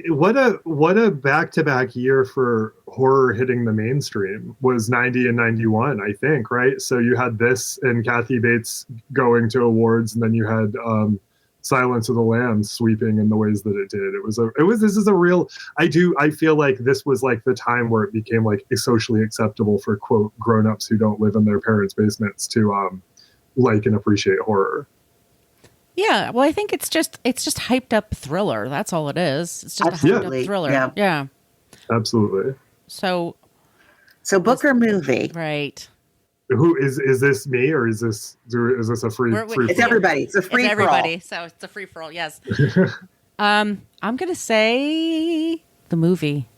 What a back-to-back year for horror hitting the mainstream was 90 and 91, I think, right? So you had this and Kathy Bates going to awards, and then you had Silence of the Lambs sweeping in the ways that it did. This is a real, I feel like this was like the time where it became like socially acceptable for quote grown-ups who don't live in their parents' basements to like and appreciate horror. Yeah, well, I think it's just hyped up thriller. That's all it is. It's just Absolutely. a hyped up thriller. Yeah. Absolutely. So book or movie? Right. Who is this me, or is this a free? It's everybody. It's a free for all. So it's a free for all. Yes. I'm gonna say the movie.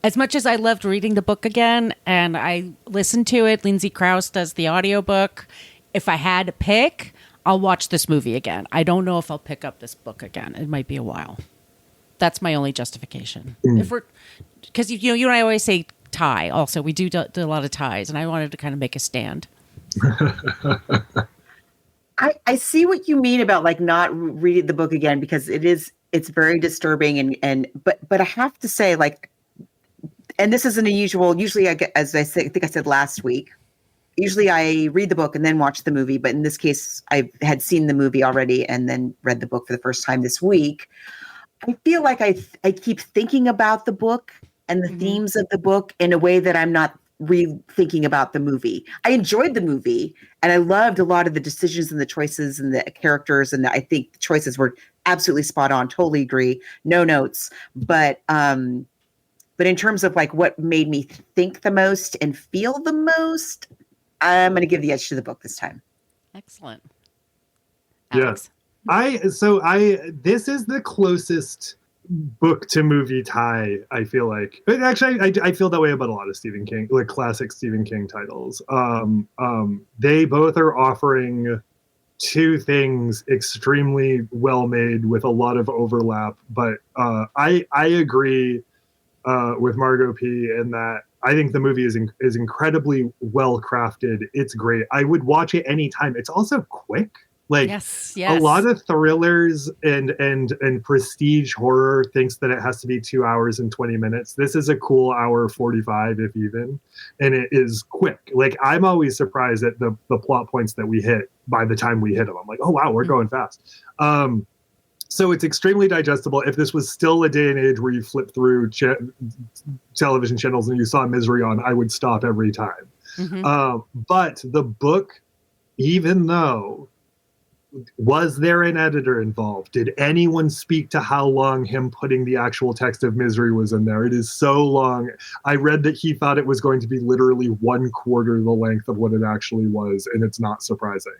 As much as I loved reading the book again, and I listened to it, Lindsay Krause does the audiobook. If I had to pick, I'll watch this movie again. I don't know if I'll pick up this book again. It might be a while. That's my only justification. Because you and I always say tie. Also, we do a lot of ties, and I wanted to kind of make a stand. I see what you mean about like not reading the book again, because it's very disturbing but I have to say, like, and this isn't unusual. Usually I think I said last week, usually I read the book and then watch the movie, but in this case I had seen the movie already and then read the book for the first time this week. I feel like I keep thinking about the book and the themes of the book in a way that I'm not rethinking about the movie. I enjoyed the movie and I loved a lot of the decisions and the choices and the characters, and I think the choices were absolutely spot on. Totally agree. No notes. But in terms of like what made me think the most and feel the most, I'm going to give the edge to the book this time. Excellent. Alex. Yes. This is the closest book to movie tie, I feel like. But actually, I feel that way about a lot of Stephen King, like classic Stephen King titles. They both are offering two things extremely well made with a lot of overlap. But I agree with Margot P. in that I think the movie is incredibly well crafted. It's great. I would watch it anytime. It's also quick. Like yes. A lot of thrillers and prestige horror thinks that it has to be 2 hours and 20 minutes. This is a cool hour 45, if even, and it is quick. Like I'm always surprised at the plot points that we hit by the time we hit them. I'm like, oh wow, we're going fast. So it's extremely digestible. If this was still a day and age where you flip through television channels and you saw Misery on, I would stop every time. But the book, even though, was there an editor involved? Did anyone speak to how long him putting the actual text of Misery was in there? It is so long. I read that he thought it was going to be literally 1/4 the length of what it actually was, and it's not surprising.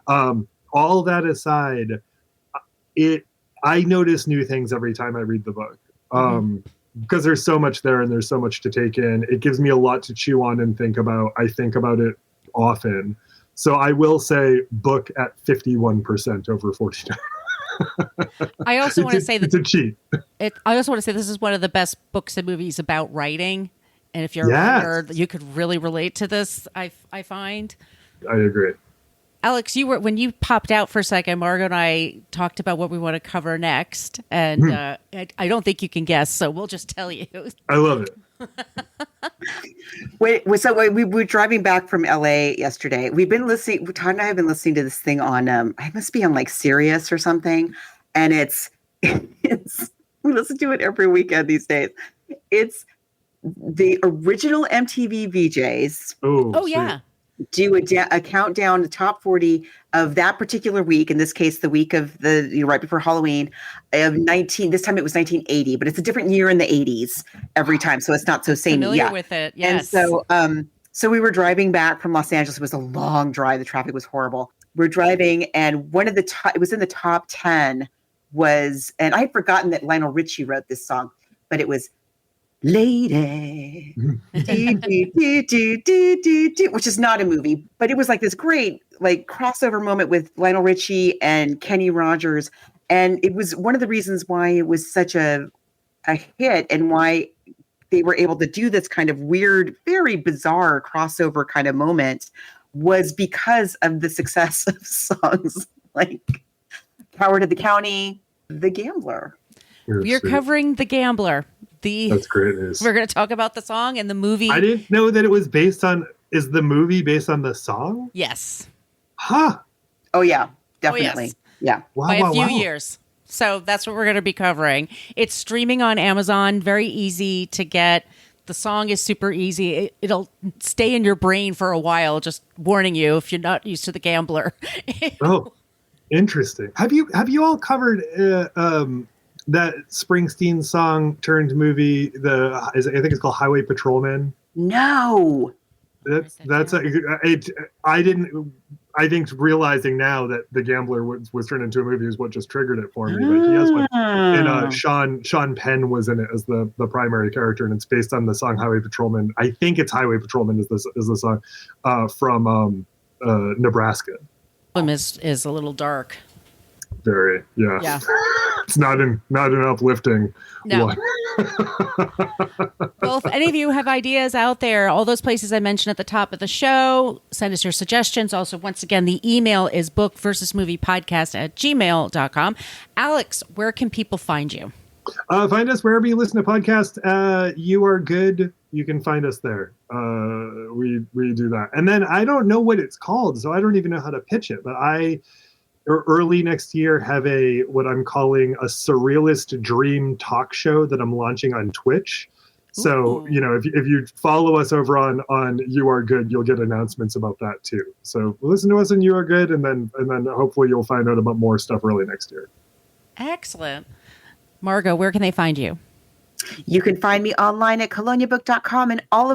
All that aside, I notice new things every time I read the book. Because there's so much there and there's so much to take in. It gives me a lot to chew on and think about. I think about it often. So I will say book at 51% over 49. I also want to say that it's a cheat. I also want to say this is one of the best books and movies about writing. And if you're a writer, you could really relate to this, I find. I agree. Alex, when you popped out for a second, Margot and I talked about what we want to cover next. And I don't think you can guess, so we'll just tell you. I love it. we were driving back from LA yesterday. We've been listening. Todd and I have been listening to this thing on. I must be on like Sirius or something, and it's we listen to it every weekend these days. It's the original MTV VJs. Oh yeah. Do a countdown, the top 40 of that particular week. In this case, the week of right before Halloween of 19. This time it was 1980, but it's a different year in the 80s every time, so it's not so same. Familiar with it, yes. And so we were driving back from Los Angeles. It was a long drive. The traffic was horrible. We're driving, and one of the it was in the top 10 was, and I had forgotten that Lionel Richie wrote this song, but it was Lady, which is not a movie, but it was like this great like crossover moment with Lionel Richie and Kenny Rogers, and it was one of the reasons why it was such a hit and why they were able to do this kind of weird, very bizarre crossover kind of moment, was because of the success of songs like Coward of the County, The Gambler. We're covering The Gambler. That's great news. We're going to talk about the song and the movie. I didn't know that it was based on. Is the movie based on the song? Yes. Huh. Oh yeah, definitely. Yes. Yeah. By a few years. So that's what we're going to be covering. It's streaming on Amazon. Very easy to get. The song is super easy. It'll stay in your brain for a while. Just warning you if you're not used to The Gambler. Oh, interesting. Have you all covered? That Springsteen song turned movie, I think it's called Highway Patrolman. No. I think realizing now that The Gambler was turned into a movie is what just triggered it for me. But he has one, and Sean Penn was in it as the primary character, and it's based on the song Highway Patrolman. I think it's Highway Patrolman is the song from Nebraska. Is a little dark. Very, yeah. It's not an uplifting No. one. Well, if any of you have ideas out there, all those places I mentioned at the top of the show, send us your suggestions. Also, once again, the email is bookversusmoviepodcast@gmail.com. Alex, where can people find you? Find us wherever you listen to podcasts. You Are Good. You can find us there. We do that. And then I don't know what it's called, so I don't even know how to pitch it. But early next year have what I'm calling a surrealist dream talk show that I'm launching on Twitch. So, if you follow us over on You Are Good, you'll get announcements about that too. So listen to us on You Are Good, and then hopefully you'll find out about more stuff early next year. Excellent. Margot, where can they find you? You can find me online at coloniabook.com and all of